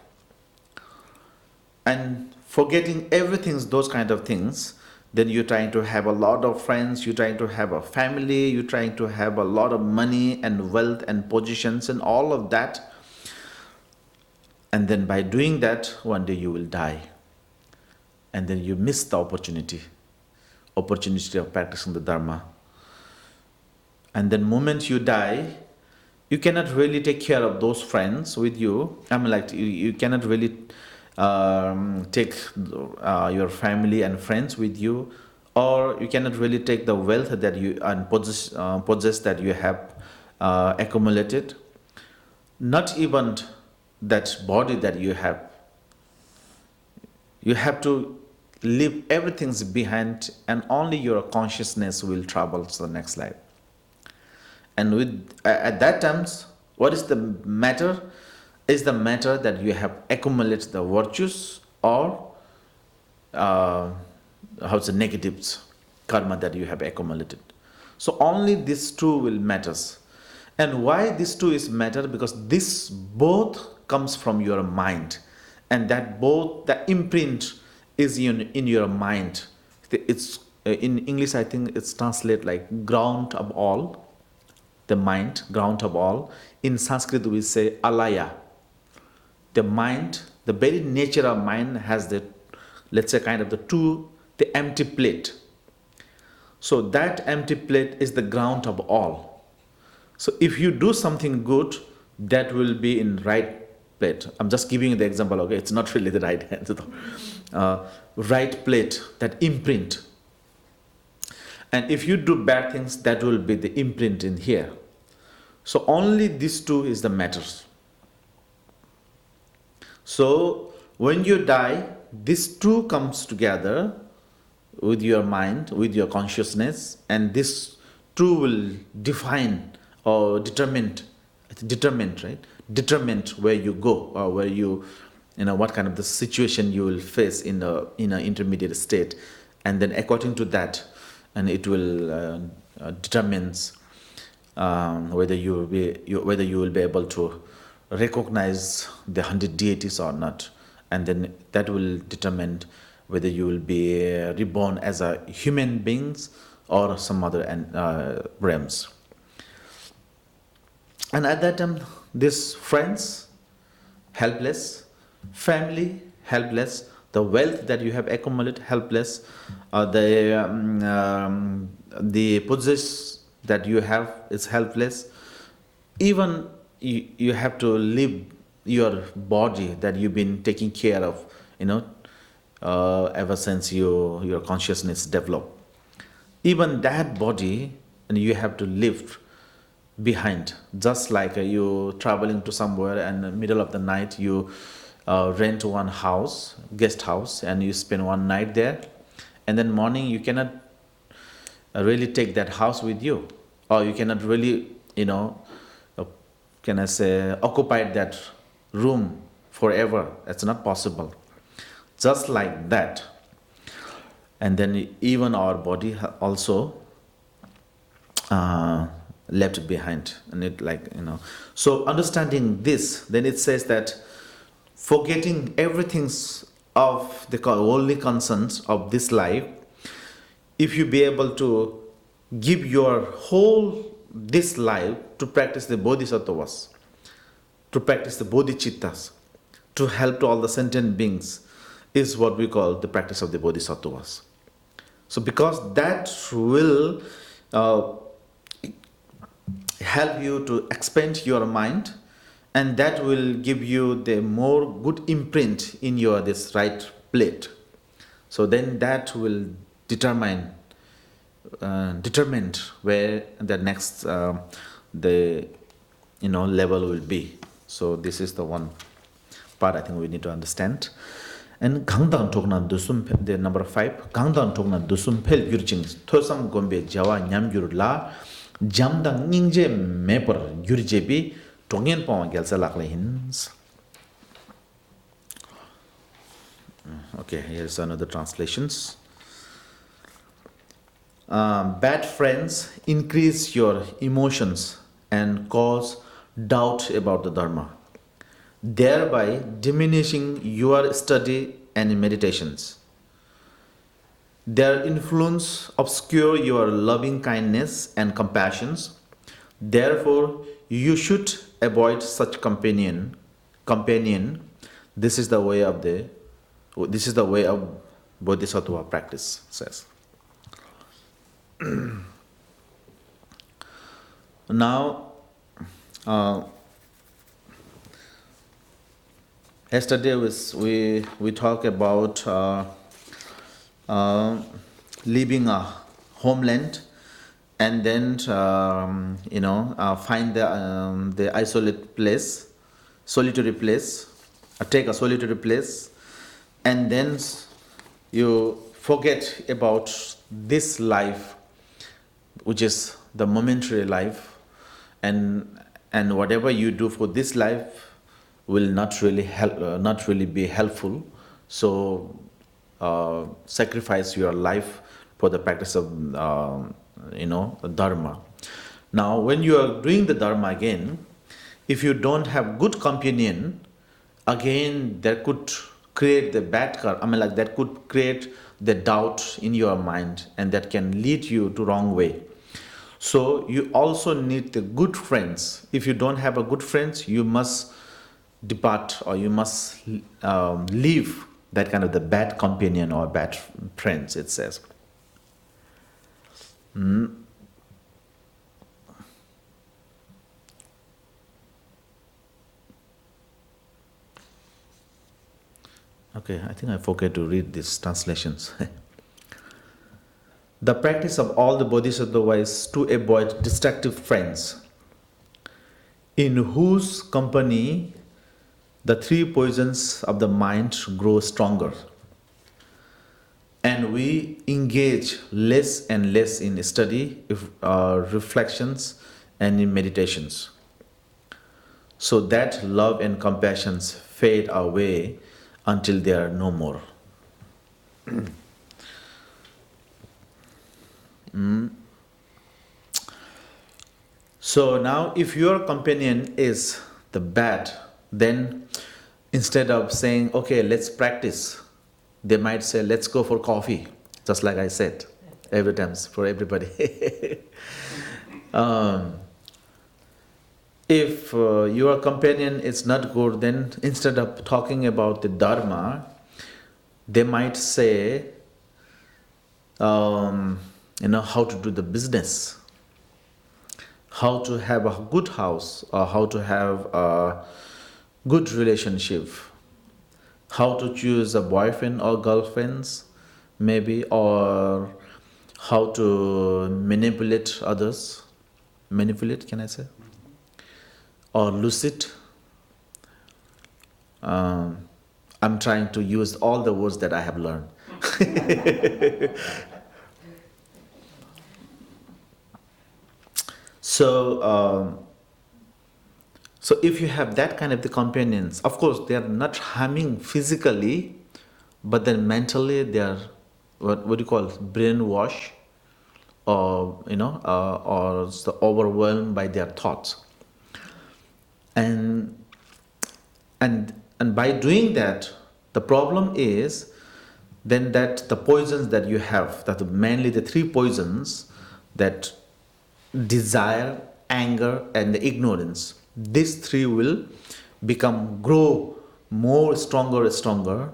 Speaker 1: And forgetting everything, those kind of things, then you're trying to have a lot of friends, you're trying to have a family, you're trying to have a lot of money and wealth and positions and all of that. And then by doing that, one day you will die. And then you miss the opportunity of practicing the Dharma. And then moment you die, you cannot really take care of those friends with you. You cannot really take your family and friends with you, or you cannot really take the wealth that you possess that you have accumulated. Not even that body that you have. You have to leave everything behind, and only your consciousness will travel to the next life. And at that times, what is the matter? Is the matter that you have accumulated the virtues or negatives, karma that you have accumulated. So only these two will matters. And why these two is matter? Because this both comes from your mind, and that both the imprint is in your mind. It's in English, I think it's translated like ground of all. The mind, ground of all. In Sanskrit, we say alaya. The mind, the very nature of mind has the, let's say, kind of the empty plate. So that empty plate is the ground of all. So if you do something good, that will be in right plate. I'm just giving you the example, okay? It's not really the right hand. Right plate, that imprint. And if you do bad things, that will be the imprint in here. So only these two is the matters. So when you die, these two comes together with your mind, with your consciousness, and this two will define or determine, right? Determine where you go, or where what kind of the situation you will face in an intermediate state, and then according to that, and it will determines whether you will be able to recognize the 100 deities or not, and then that will determine whether you will be reborn as a human beings or some other realms. And at that time, these friends helpless, family helpless, the wealth that you have accumulated helpless, the possessions that you have is helpless. Even you have to leave your body that you've been taking care of, ever since your consciousness developed. Even that body, and you have to leave behind. Just like you traveling to somewhere, and in the middle of the night you rent one house, guest house, and you spend one night there, and then morning you cannot really take that house with you, or you cannot really occupy that room forever. That's not possible. Just like that. And then even our body also left behind, and so understanding this, then it says that forgetting everything of the worldly concerns of this life, if you be able to give your whole this life to practice the bodhisattvas, to practice the bodhicittas, to help to all the sentient beings, is what we call the practice of the bodhisattvas. So because that will help you to expand your mind, and that will give you the more good imprint in your this right plate. So then that will determine where the next the level will be. So this is the one part I think we need to understand. And Gangdang Tokna Dusum, the number 5, Gangdang Tokna Dusum Pel Yurjing, Tosam Gombe Jawa Nyam Yurla, Jamdang Ningje Mepor Yurjebi, Tongen Pong Gelsalakleins. Okay, here's another translations. Bad friends increase your emotions and cause doubt about the Dharma, thereby diminishing your study and meditations. Their influence obscure your loving kindness and compassions. Therefore, you should avoid such companion. This is the way of Bodhisattva practice, says. Now, yesterday we talked about leaving a homeland and then find the isolated place, solitary place, take a solitary place, and then you forget about this life, which is the momentary life, and whatever you do for this life will not really be helpful. So sacrifice your life for the practice of Dharma. Now, when you are doing the Dharma again, if you don't have good companion, again that could create the bad karma. That could create the doubt in your mind, and that can lead you to wrong way. So you also need the good friends. If you don't have a good friends, you must depart, or you must leave that kind of the bad companion or bad friends, it says. Okay, I think I forget to read these translations. The practice of all the Bodhisattva ways to avoid destructive friends, in whose company the three poisons of the mind grow stronger, and we engage less and less in study, reflections, and in meditations, so that love and compassion fade away until they are no more. So now if your companion is the bad, then instead of saying, okay, let's practice, they might say, let's go for coffee, just like I said, every time for everybody. If your companion is not good, then instead of talking about the Dharma, they might say, how to do the business, how to have a good house, or how to have a good relationship, how to choose a boyfriend or girlfriends, maybe, or how to manipulate others. Manipulate, can I say? Or lucid. I'm trying to use all the words that I have learned. So if you have that kind of the companions, of course they are not harming physically, but then mentally they are what do you call it, brainwash, or or overwhelmed by their thoughts. And by doing that, the problem is then that the poisons that you have, that mainly the three poisons that desire, anger, and the ignorance. These three will grow more stronger,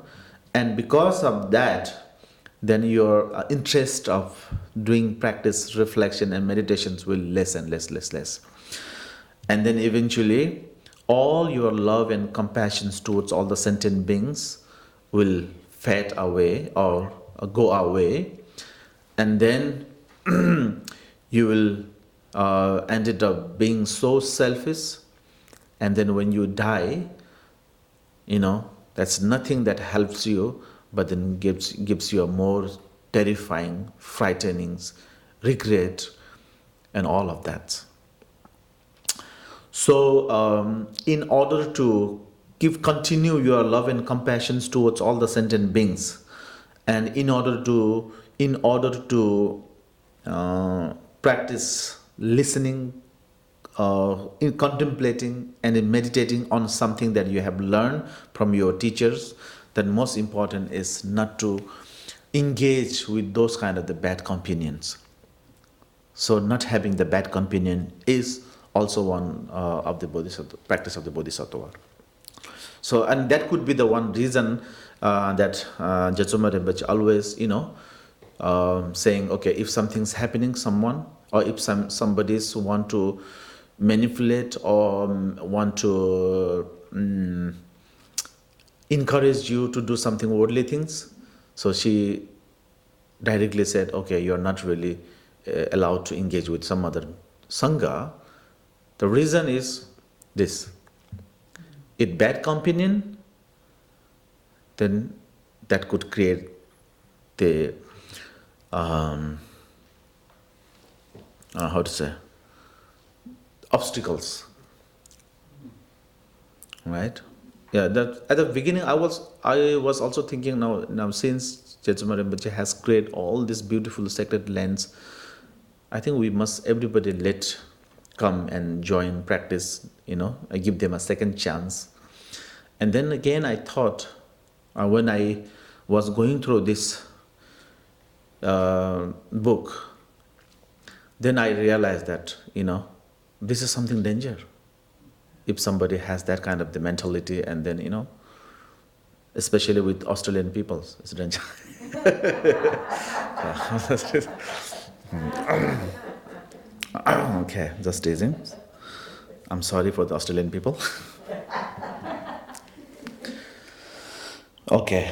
Speaker 1: and because of that, then your interest of doing practice, reflection, and meditations will less and less. And then eventually, all your love and compassion towards all the sentient beings will fade away or go away, and then you will ended up being so selfish, and then when you die, that's nothing that helps you, but then gives you a more terrifying, frightening regret and all of that. So in order to continue your love and compassion towards all the sentient beings, and in order to practice listening, in contemplating and in meditating on something that you have learned from your teachers, then most important is not to engage with those kind of the bad companions. So not having the bad companion is also one of the practice of the Bodhisattva. So, and that could be the one reason that Jetsunma Rinpoche always, saying, okay, if something's happening, someone, or if somebody's want to manipulate or want to encourage you to do something worldly things, so she directly said, okay, you're not really allowed to engage with some other sangha. The reason is this: if bad companion, then that could create the obstacles, right? Yeah, that at the beginning I was also thinking, now since Jetsunma Rinpoche has created all these beautiful sacred lands, I think we must everybody let come and join practice, I give them a second chance. And then again I thought, when I was going through this book, then I realized that, this is something danger. If somebody has that kind of the mentality, and then, especially with Australian people, it's danger. Okay, just teasing. I'm sorry for the Australian people. Okay.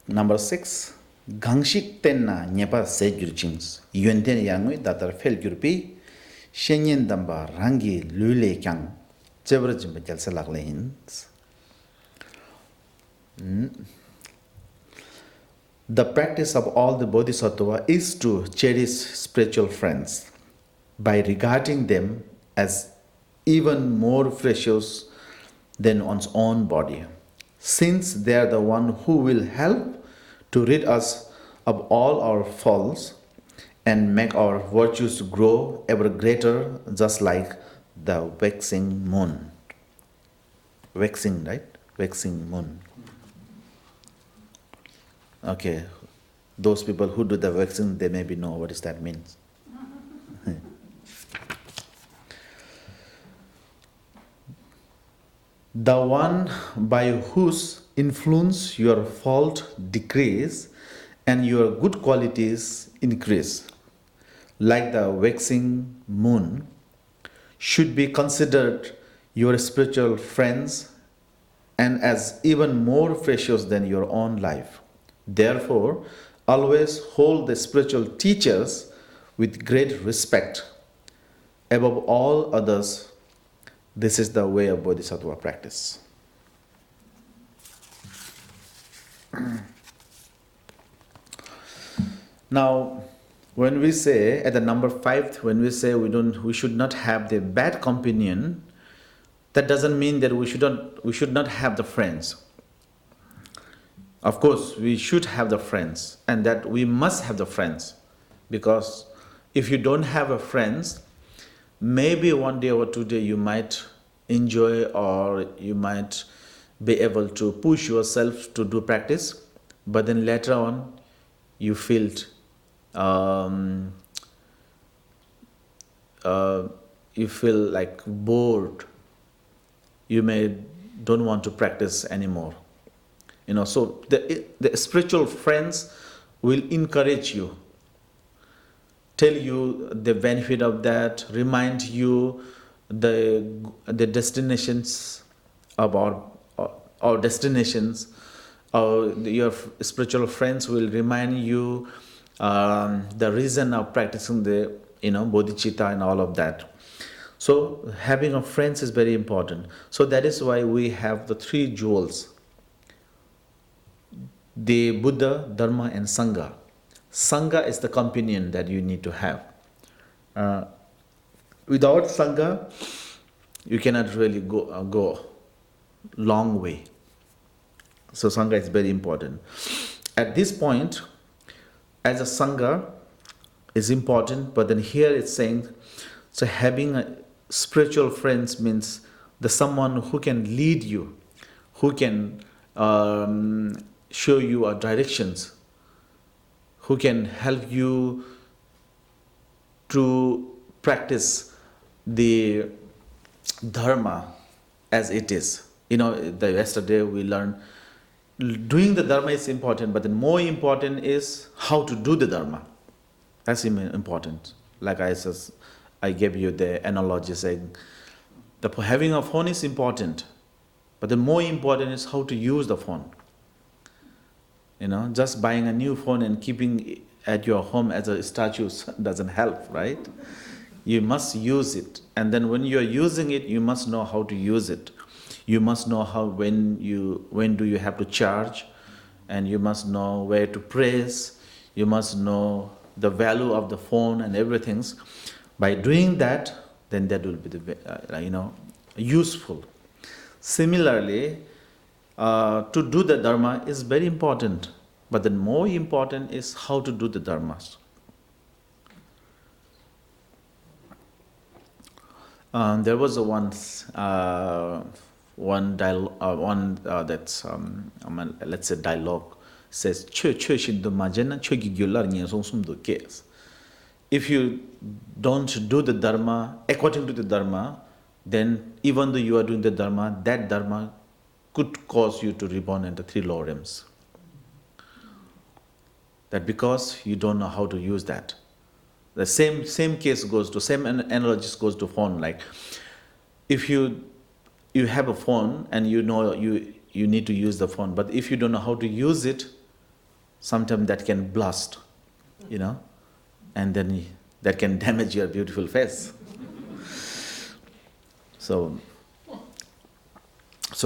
Speaker 1: Number 6. Gangshik tenna nyepa se gyurchings. Yuenten yangui datar fel gyurpi. Shenyen damba rangi lule kyang. Chebra jimba jalsa laglehins. The practice of all the Bodhisattva is to cherish spiritual friends by regarding them as even more precious than one's own body, since they are the one who will help to rid us of all our faults and make our virtues grow ever greater, just like the waxing moon. Waxing, right? Waxing moon. Okay, those people who do the waxing, they maybe know what that means. The one by whose influence your fault decrease and your good qualities increase, like the waxing moon, should be considered your spiritual friends and as even more precious than your own life. Therefore, always hold the spiritual teachers with great respect above all others. This is the way of Bodhisattva practice. Now, when we say at the number 5, when we say we should not have the bad companion, that doesn't mean that we should not have the friends. Of course, we should have the friends, and that we must have the friends, because if you don't have a friends, maybe one day or 2 days you might enjoy, or you might be able to push yourself to do practice, but then later on you feel you feel like bored, you may don't want to practice anymore. So the spiritual friends will encourage you, tell you the benefit of that, remind you the destinations of our destinations. Your spiritual friends will remind you the reason of practicing the bodhicitta and all of that. So having a friends is very important. So that is why we have the three jewels: the Buddha, Dharma, and Sangha. Sangha is the companion that you need to have. Without Sangha, you cannot really go long way. So Sangha is very important. At this point, as a Sangha is important, but then here it's saying, so having a spiritual friends means the someone who can lead you, who can show you directions, who can help you to practice the Dharma as it is. Yesterday we learned doing the Dharma is important, but the more important is how to do the Dharma. That's important. Like I gave you the analogy saying, having a phone is important, but the more important is how to use the phone. Just buying a new phone and keeping it at your home as a statue doesn't help, right? You must use it, and then when you are using it, you must know how to use it. You must know when do you have to charge, and you must know where to press. You must know the value of the phone and everything. By doing that, then that will be useful. Similarly, to do the Dharma is very important, but the more important is how to do the Dharmas. There was one dialogue that's let's say dialogue says if you don't do the Dharma according to the Dharma, then even though you are doing the Dharma, that Dharma could cause you to reborn in the three lower realms. That because you don't know how to use that. The same case goes to, same analogies goes to phone. Like if you have a phone and you know you need to use the phone, but if you don't know how to use it, sometimes that can blast, and then that can damage your beautiful face. So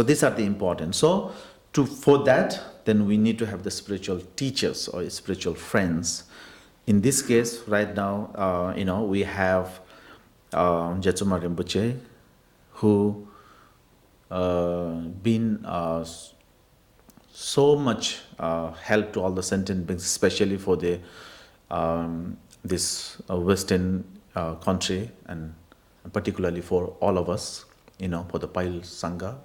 Speaker 1: these are the important. So for that, then we need to have the spiritual teachers or spiritual friends. In this case, right now, we have Jetsuma Rinpoche, who been so much help to all the sentient beings, especially for the this Western country, and particularly for all of us, for the Pile Sangha.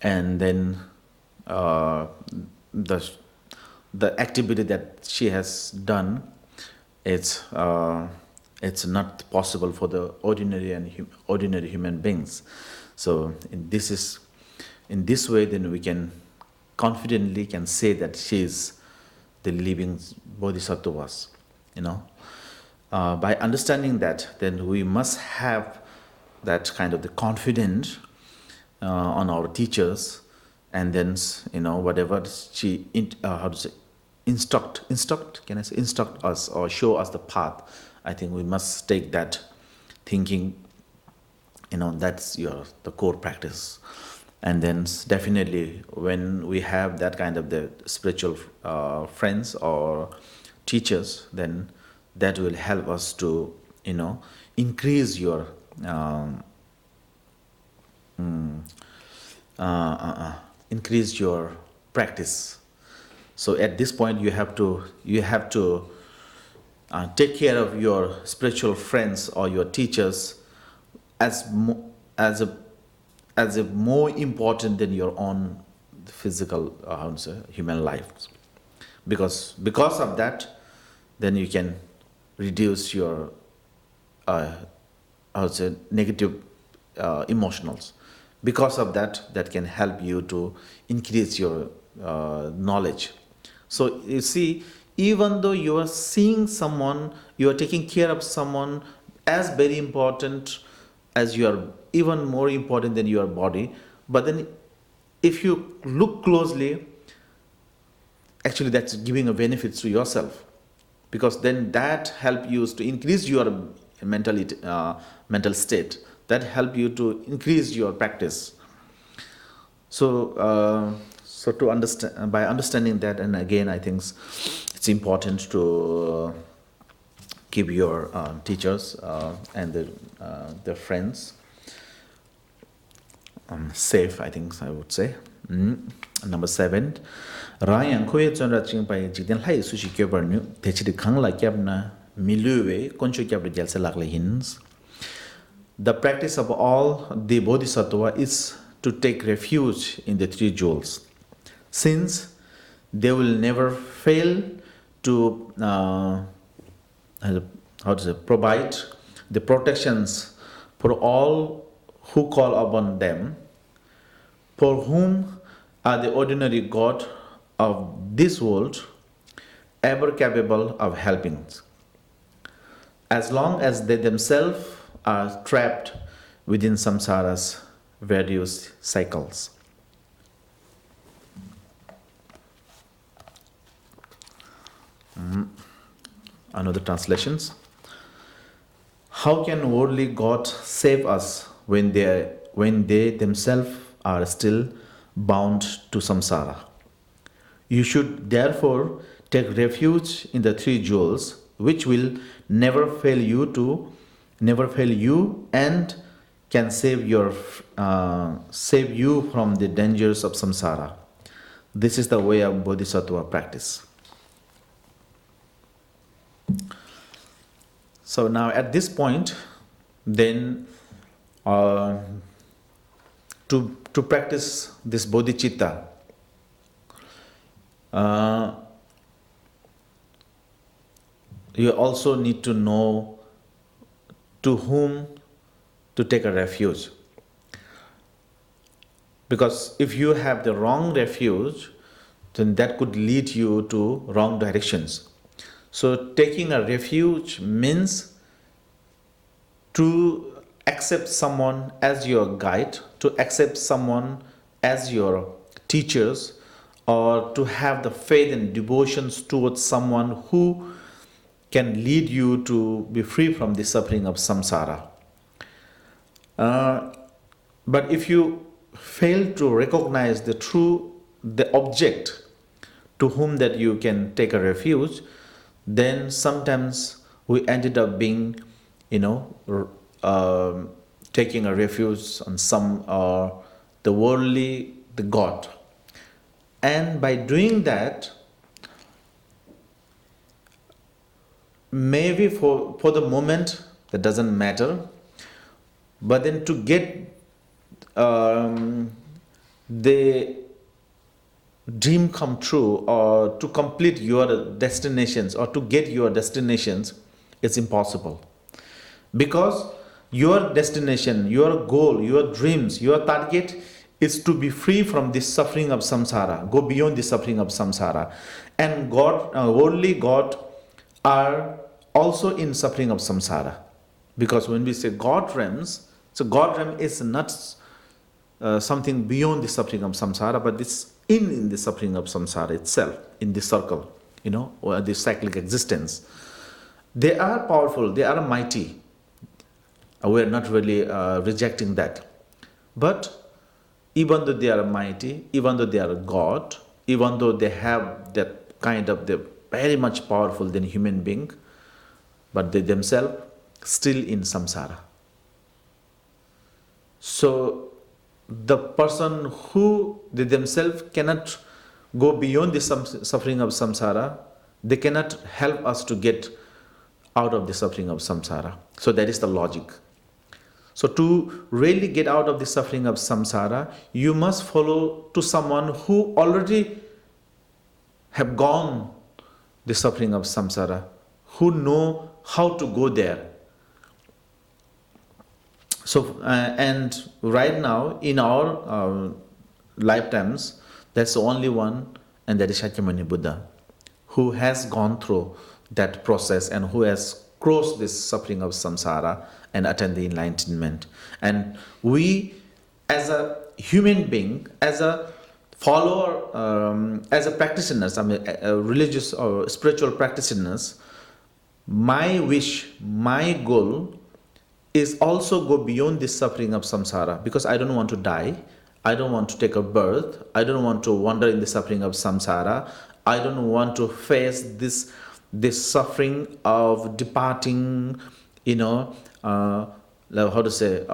Speaker 1: And then the activity that she has done, it's not possible for the ordinary human beings. So in this way, then we can confidently can say that she is the living bodhisattvas. By understanding that, then we must have that kind of the confidence on our teachers, and then whatever she instruct us or show us the path. I think we must take that thinking, that's the core practice. And then definitely when we have that kind of the spiritual friends or teachers, then that will help us to increase your increase your practice. So at this point you have to take care of your spiritual friends or your teachers as a more important than your own physical human life, because of that, then you can reduce your I would say negative emotionals. Because of that, that can help you to increase your knowledge. So you see, even though you are seeing someone, you are taking care of someone as very important as you are, even more important than your body, but then if you look closely, actually that's giving a benefit to yourself, because then that help you to increase your mental state, that help you to increase your practice. So to understand, by understanding that, and again I think it's important to keep your teachers and their friends safe, I think I would say. Number 7, Rayang Koye Chonra Chingpai Jigden Hai Sushi Kyobarnu, Techidi Kangla Kyabna Miluwe, Koncho Kyabra Jalsa Lakla Hins. The practice of all the Bodhisattva is to take refuge in the three jewels, since they will never fail to provide the protections for all who call upon them, for whom are the ordinary God of this world ever capable of helping, as long as they themselves are trapped within samsara's various cycles. Another translations. How can worldly gods save us when they themselves are still bound to samsara? You should therefore take refuge in the three jewels, which will never fail you and can save you from the dangers of samsara. This is the way of Bodhisattva practice. So now at this point, then to practice this bodhicitta, you also need to know to whom to take a refuge. Because if you have the wrong refuge, then that could lead you to wrong directions. So taking a refuge means to accept someone as your guide, to accept someone as your teachers, or to have the faith and devotions towards someone who can lead you to be free from the suffering of samsara. But if you fail to recognize the object to whom that you can take a refuge, then sometimes we ended up being, taking a refuge on the worldly, the God. And by doing that, maybe for the moment, that doesn't matter, but then to get the dream come true, or to complete your destinations, or to get your destinations, it's impossible. Because your destination, your goal, your dreams, your target is to be free from this suffering of samsara, go beyond the suffering of samsara. And God, worldly God, are also in suffering of samsara. Because when we say God realms, so God realm is not something beyond the suffering of samsara, but it's in the suffering of samsara itself, in the circle, or the cyclic existence. They are powerful, they are mighty. We are not really rejecting that. But even though they are mighty, even though they are God, even though they have that kind of, they're very much powerful than human being, but they themselves still in samsara. So the person who they themselves cannot go beyond the suffering of samsara, they cannot help us to get out of the suffering of samsara. So that is the logic. So to really get out of the suffering of samsara, you must follow to someone who already have gone the suffering of samsara, who know how to go there. So, and right now, in our lifetimes, that's the only one, and that is Shakyamuni Buddha, who has gone through that process and who has crossed this suffering of samsara and attained the enlightenment. And we, as a human being, as a follower, as a practitioners, I mean, religious or spiritual practitioners, my wish, my goal is also go beyond this suffering of samsara, because I don't want to die, I don't want to take a birth, I don't want to wander in the suffering of samsara, I don't want to face this suffering of departing, how to say,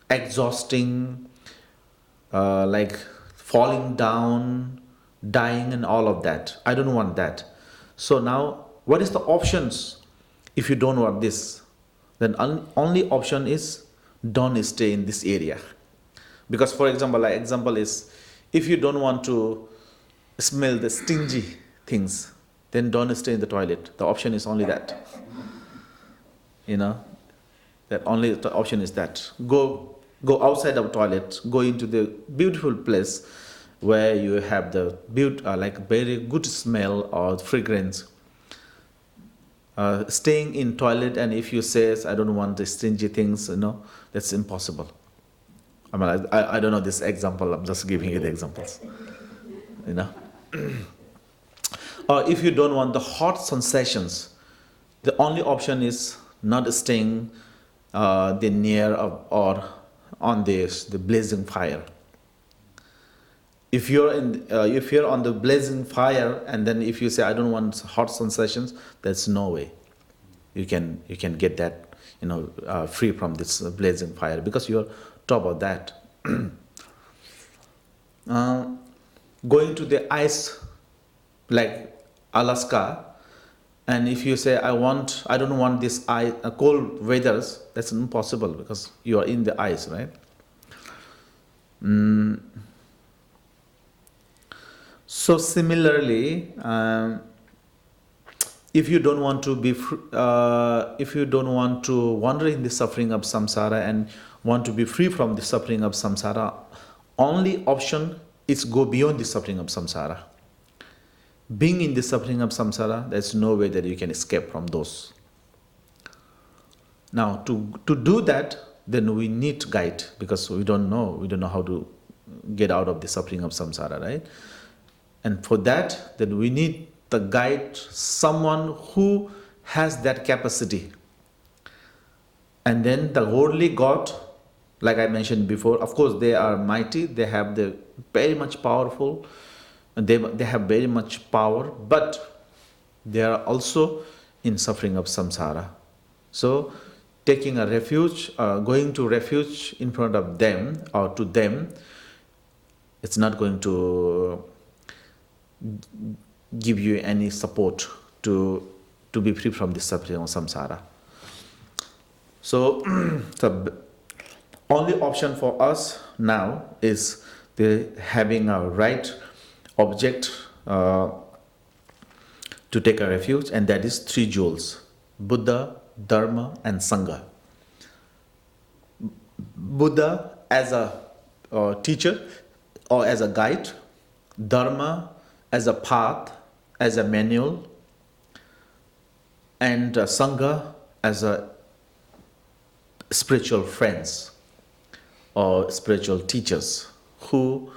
Speaker 1: exhausting, like falling down, dying, and all of that. I don't want that. So now, what is the options? If you don't want this, then only option is don't stay in this area. Because, for example, like example is, if you don't want to smell the stingy things, then don't stay in the toilet. The option is only that. That only the option is that. Go outside of the toilet, go into the beautiful place where you have the like very good smell or fragrance. Staying in toilet, and if you say, I don't want the stingy things, that's impossible. I mean, I don't know this example, I'm just giving you the examples. Or if you don't want the hot sensations, the only option is not staying near or on the blazing fire. If you're on the blazing fire, and then if you say, I don't want hot sensations, there's no way you can get that free from this blazing fire, because you're top of that. Going to the ice, like Alaska, and if you say, I don't want this cold weathers, that's impossible, because you are in the ice, right? So similarly, if you don't want to wander in the suffering of samsara and want to be free from the suffering of samsara, only option is go beyond the suffering of samsara. Being in the suffering of samsara, there's no way that you can escape from those. Now, to do that, then we need guide, because we don't know how to get out of the suffering of samsara, right? And for that, then we need the guide, someone who has that capacity. And then the worldly God, like I mentioned before, of course they are mighty, they have the very much powerful, and they have very much power, but they are also in suffering of samsara. So taking a refuge, going to refuge in front of them or to them, it's not going to give you any support to be free from the suffering of samsara. So the only option for us now is having a right object to take a refuge, and that is 3 jewels: Buddha, Dharma, and Sangha. Buddha as a teacher or as a guide, Dharma as a path, as a manual, and Sangha as a spiritual friends or spiritual teachers who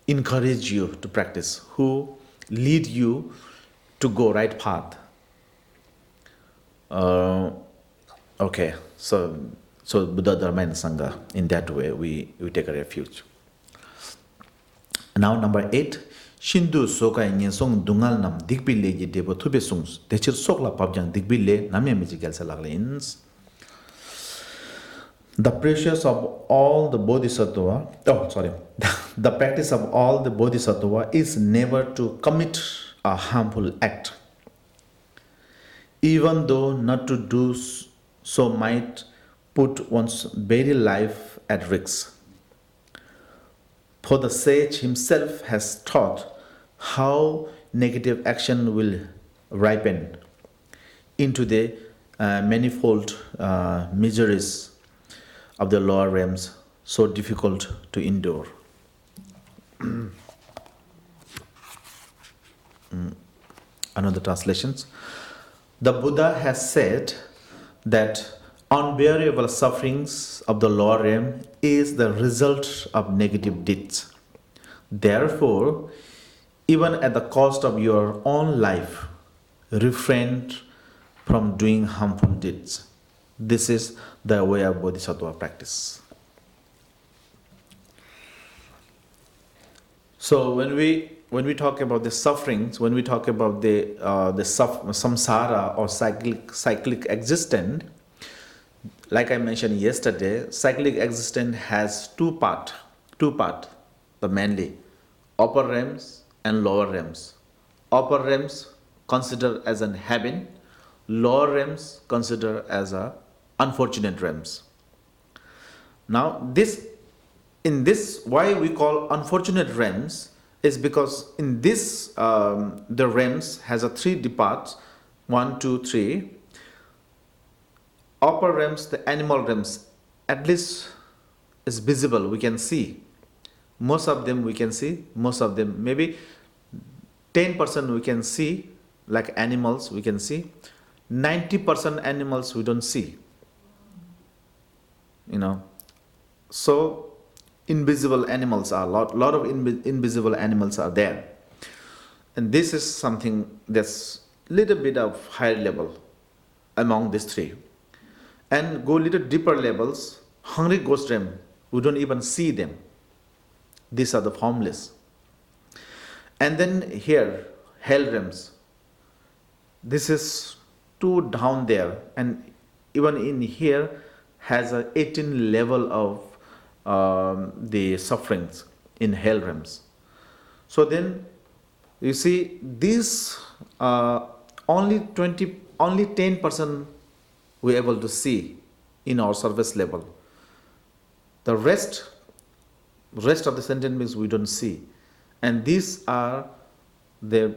Speaker 1: encourage you to practice, who lead you to go right path. Okay, so Buddha, Dharma, and Sangha, in that way we take a refuge. Now number 8, Shindu soka nyen song dungal nam dikbi le ye debo thube songs techir sokla pabjang dikbi le namya meji gelsa laglins. The practice of all the bodhisattva, the practice of all the bodhisattva is never to commit a harmful act, even though not to do so might put one's very life at risk. For the sage himself has taught how negative action will ripen. into the manifold miseries of the lower realms, so difficult to endure. Another translations. The Buddha has said that unbearable sufferings of the lower realm is the result of negative deeds. Therefore, even at the cost of your own life, refrain from doing harmful deeds. This is the way of Bodhisattva practice. So when we talk about the sufferings, when we talk about the samsara or cyclic existence, like I mentioned yesterday, cyclic existence has two part, the mainly upper realms and lower realms. Upper realms considered as an heaven, lower realms considered as a unfortunate realms. Now why we call unfortunate realms is because in this the realms has a three parts, 1, 2, 3. Upper realms, the animal realms, at least is visible, we can see. Most of them we can see, most of them maybe 10% we can see, like animals we can see. 90% animals we don't see. So invisible animals are lot of invisible animals are there, and this is something that's little bit of higher level among these three. And go little deeper levels, hungry ghost realm, we don't even see them. These are the formless. And then here, hell realms. This is too down there, and even in here has a 18 level of the sufferings in hell realms. So then you see these only 10% we're able to see in our surface level. The rest of the sentient beings we don't see, and these are the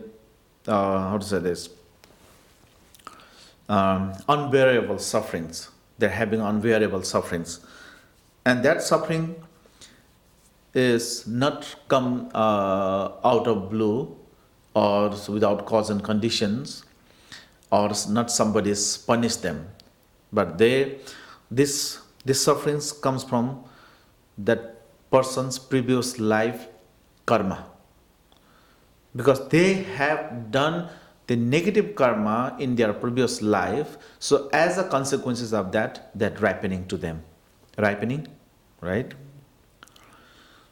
Speaker 1: unbearable sufferings. They're having unbearable sufferings, and that suffering is not come out of blue or without cause and conditions, or not somebody's punished them, but this sufferings comes from that person's previous life karma, because they have done the negative karma in their previous life. So as a consequences of that ripening to them, right?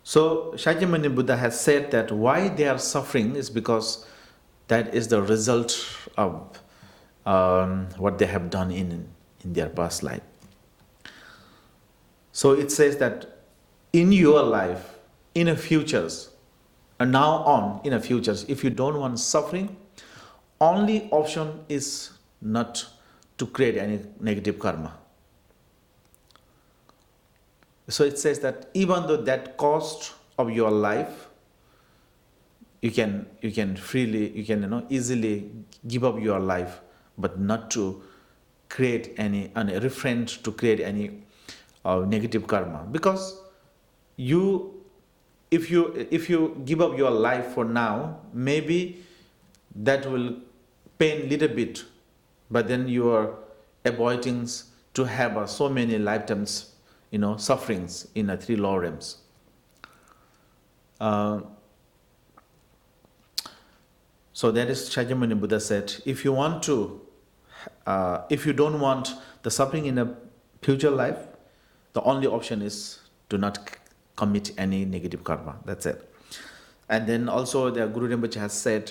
Speaker 1: So Shakyamuni Buddha has said that why they are suffering is because that is the result of what they have done in their past life. So it says that in your life, in a futures, and now on in a futures, if you don't want suffering, only option is not to create any negative karma. So it says that even though that cost of your life, you can easily give up your life, but not to create any refrain to create any negative karma. Because if you give up your life for now, maybe that will pain little bit, but then you are avoiding to have so many lifetimes sufferings in 3 lower realms. So that is Shakyamuni Buddha said, if you don't want the suffering in a future life, the only option is to not commit any negative karma. That's it. And then also the Guru Rinpoche has said,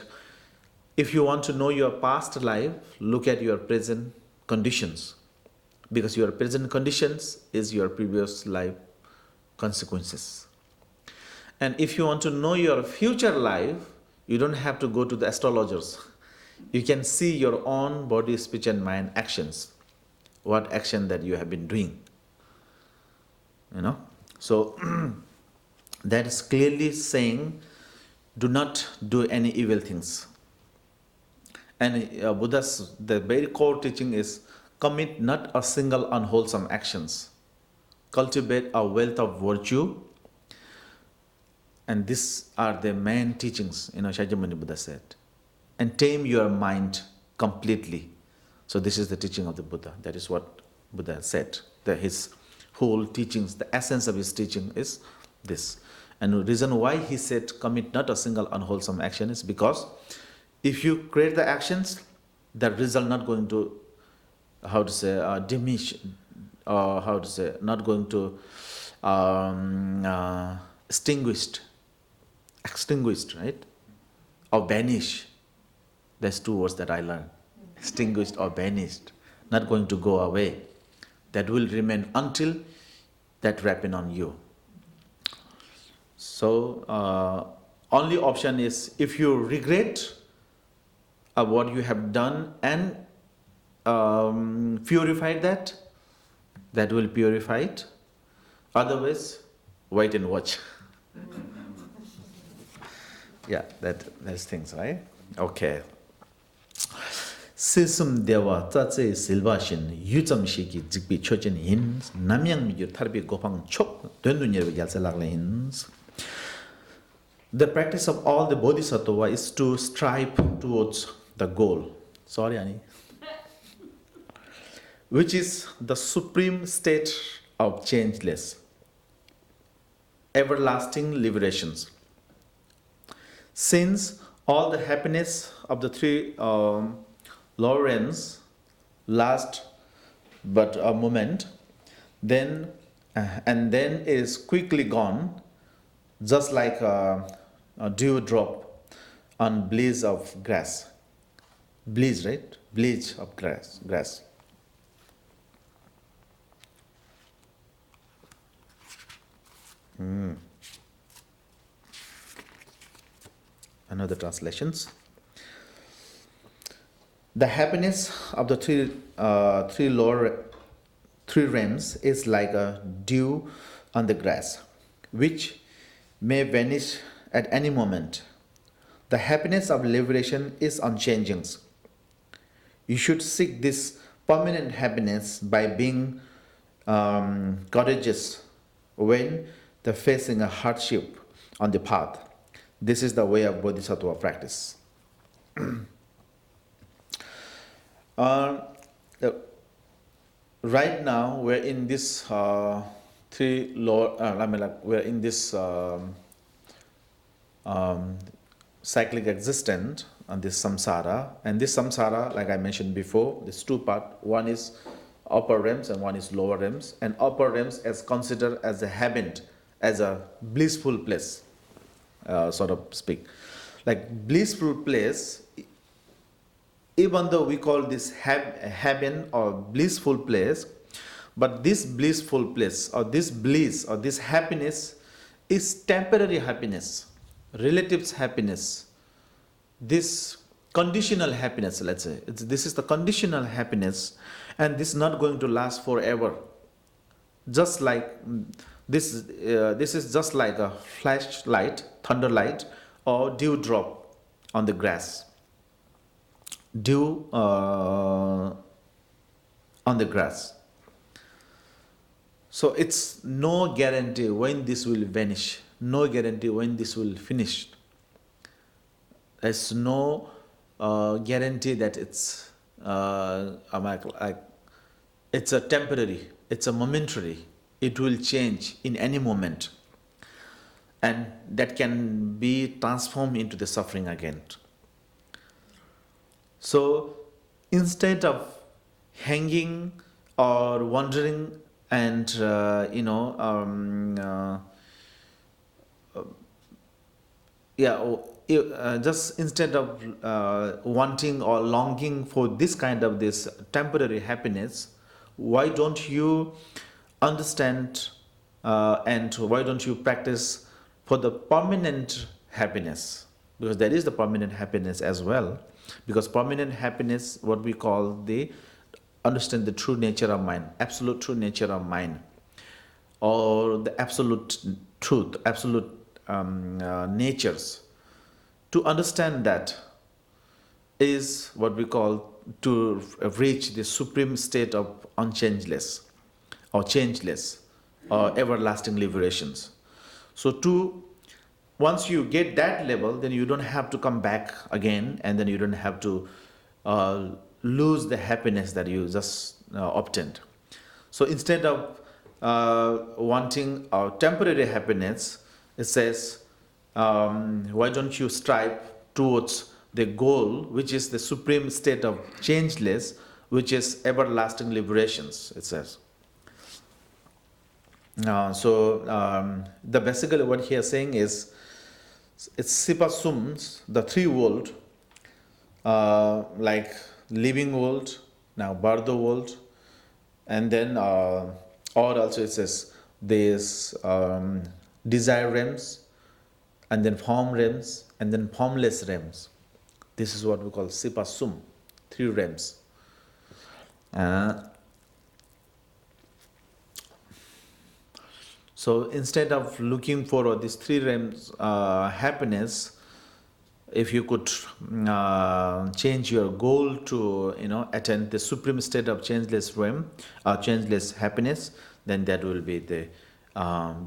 Speaker 1: if you want to know your past life, look at your present conditions, because your present conditions is your previous life consequences. And if you want to know your future life, you don't have to go to the astrologers. You can see your own body, speech and mind actions, what action that you have been doing. So that is clearly saying, do not do any evil things. And Buddha's the very core teaching is commit not a single unwholesome actions, cultivate a wealth of virtue, and these are the main teachings. Shakyamuni Buddha said, and tame your mind completely. So this is the teaching of the Buddha. That is what Buddha said. That his whole teachings, the essence of his teaching is this. And the reason why he said commit not a single unwholesome action is because if you create the actions, the result not going to, diminish, not going to extinguished, right? Or banish. There's two words that I learned. Extinguished or banished. Not going to go away. That will remain until that happen on you. So, only option is if you regret what you have done and purify that will purify it. Otherwise, wait and watch. Yeah, that's things, right? Okay. Sisum dewa tatse silvashin yutsam shiki jikbi chochin hins namyang mi tarbi gopang chok dondu nyerbe gyalse lagle hins. The practice of all the Bodhisattva is to strive towards the goal. Sorry, Ani. Which is the supreme state of changeless, everlasting liberations. Since all the happiness of the three lower realms last but a moment, then is quickly gone, just like a dew drop on bleach of grass. Bleach, right? Bleach of grass. Another translations. The happiness of the three realms is like a dew on the grass, which may vanish at any moment. The happiness of liberation is unchanging. You should seek this permanent happiness by being courageous when they're facing a hardship on the path. This is the way of Bodhisattva practice. Right now, we're in this we're in this cyclic existence and this samsara. And this samsara, like I mentioned before, there's two parts. One is upper realms and one is lower realms. And upper realms is considered as a heaven, as a blissful place, sort of speak. Like blissful place, even though we call this heaven or blissful place, but this blissful place or this bliss or this happiness is temporary happiness, relative happiness, this conditional happiness, let's say. This is the conditional happiness, and this is not going to last forever. Just like this is just like a flashlight, thunderlight, or dewdrop on the grass. Dew on the grass. So it's no guarantee when this will vanish, no guarantee when this will finish. There's no guarantee that it's it's a temporary, it's a momentary. It will change in any moment, and that can be transformed into the suffering again. So instead of hanging or wandering and just instead of wanting or longing for this kind of this temporary happiness, why don't you understand and why don't you practice for the permanent happiness? Because there is the permanent happiness as well. Because permanent happiness, what we call understand the true nature of mind, absolute true nature of mind, or the absolute truth, absolute natures. To understand that, is what we call to reach the supreme state of unchangeless or changeless or everlasting liberations. So once you get that level, then you don't have to come back again, and then you don't have to lose the happiness that you just obtained. So instead of wanting a temporary happiness, it says, why don't you strive towards the goal, which is the supreme state of changeless, which is everlasting liberations, it says. The basically what he is saying is, it subsumes the three world, like living world, now birth world, and then or also it says there's desire realms, and then form realms, and then formless realms. This is what we call sipasum, three realms. So instead of looking for these three realms happiness, if you could change your goal to attain the supreme state of changeless realm, changeless happiness, then that will be the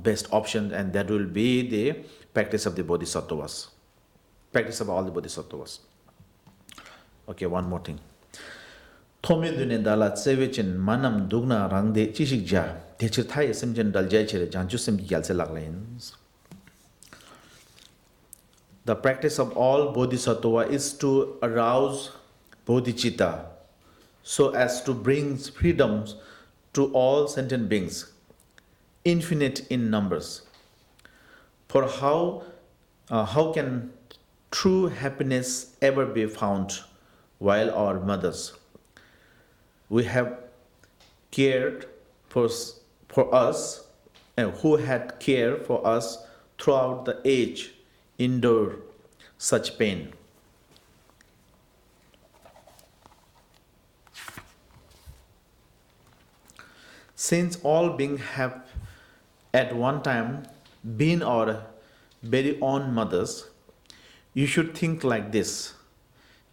Speaker 1: best option, and that will be the practice of the bodhisattvas, practice of all the bodhisattvas. Okay, one more thing. Tokme Dala Tsevichin Manam Dugna Rangde Chishikja, Techitai Simjan Daljachere, Janjusim Gyalse. The practice of all bodhisattva is to arouse bodhicitta so as to bring freedoms to all sentient beings, infinite in numbers. For how can true happiness ever be found while our mothers we have cared for us, and who had cared for us throughout the age, endure such pain? Since all beings have at one time been our very own mothers, you should think like this.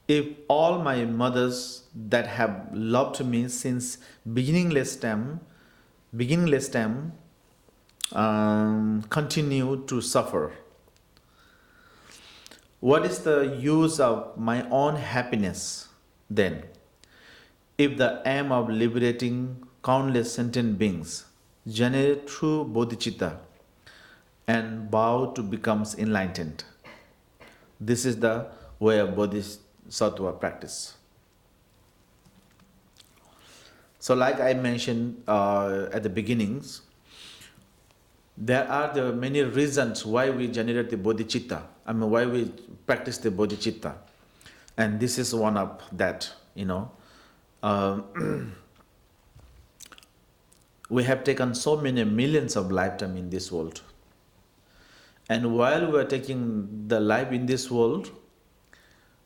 Speaker 1: If all my mothers that have loved me since beginningless time continue to suffer, what is the use of my own happiness then? If the aim of liberating countless sentient beings generate true bodhicitta and vow to become enlightened, this is the way of Bodhisattva practice. So like I mentioned at the beginnings, there are the many reasons why we generate the bodhicitta. Why we practice the bodhicitta. And this is one of that, we have taken so many millions of lifetimes in this world. And while we are taking the life in this world,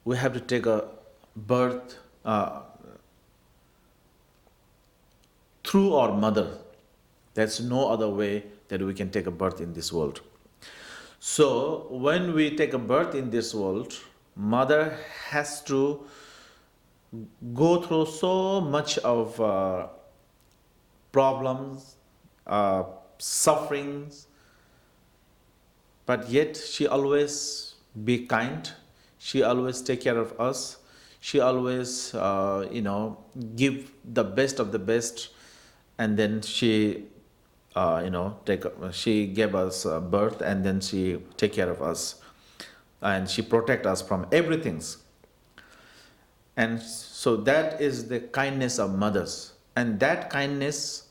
Speaker 1: we have to take a birth through our mother. There's no other way that we can take a birth in this world. So when we take a birth in this world, mother has to go through so much of problems, sufferings, but yet she always be kind. She always take care of us. She always, give the best of the best, and then she, she gave us birth, and then she take care of us, and she protect us from everything. And so that is the kindness of mothers, and that kindness,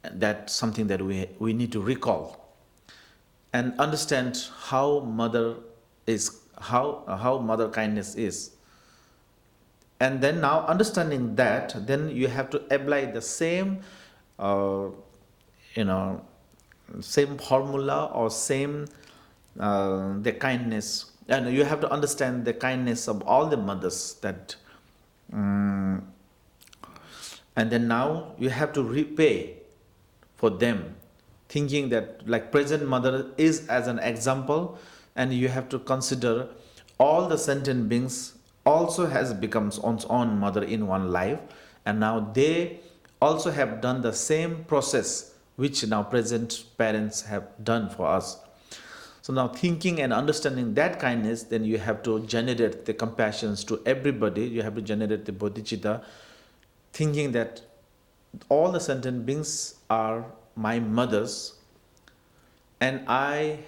Speaker 1: that's something that we need to recall and understand how mother kindness is. And then now understanding that, then you have to apply the same same formula or same the kindness, and you have to understand the kindness of all the mothers that and then now you have to repay for them, thinking that like present mother is as an example, and you have to consider all the sentient beings also has become one's own mother in one life, and now they also have done the same process which now present parents have done for us. So now thinking and understanding that kindness, then you have to generate the compassions to everybody. You have to generate the bodhicitta, thinking that all the sentient beings are my mothers, and I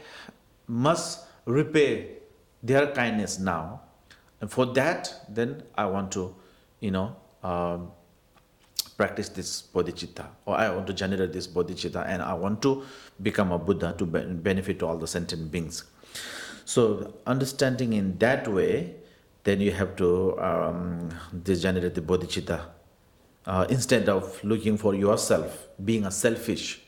Speaker 1: must repay their kindness now. And for that, then I want to, you know, practice this bodhicitta, or I want to generate this bodhicitta, and I want to become a Buddha to benefit all the sentient beings. So understanding in that way, then you have to generate the bodhicitta instead of looking for yourself, being a selfish.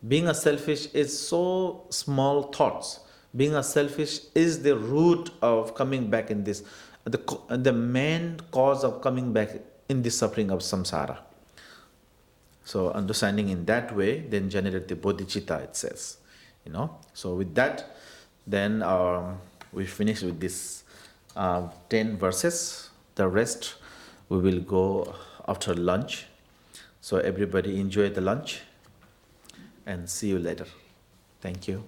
Speaker 1: Being a selfish is so small thoughts. Being a selfish is the root of coming back in this, the main cause of coming back in this suffering of samsara. So understanding in that way, then generate the bodhicitta, it says. So with that, then we finish with this 10 verses. The rest we will go after lunch. So everybody enjoy the lunch and see you later. Thank you.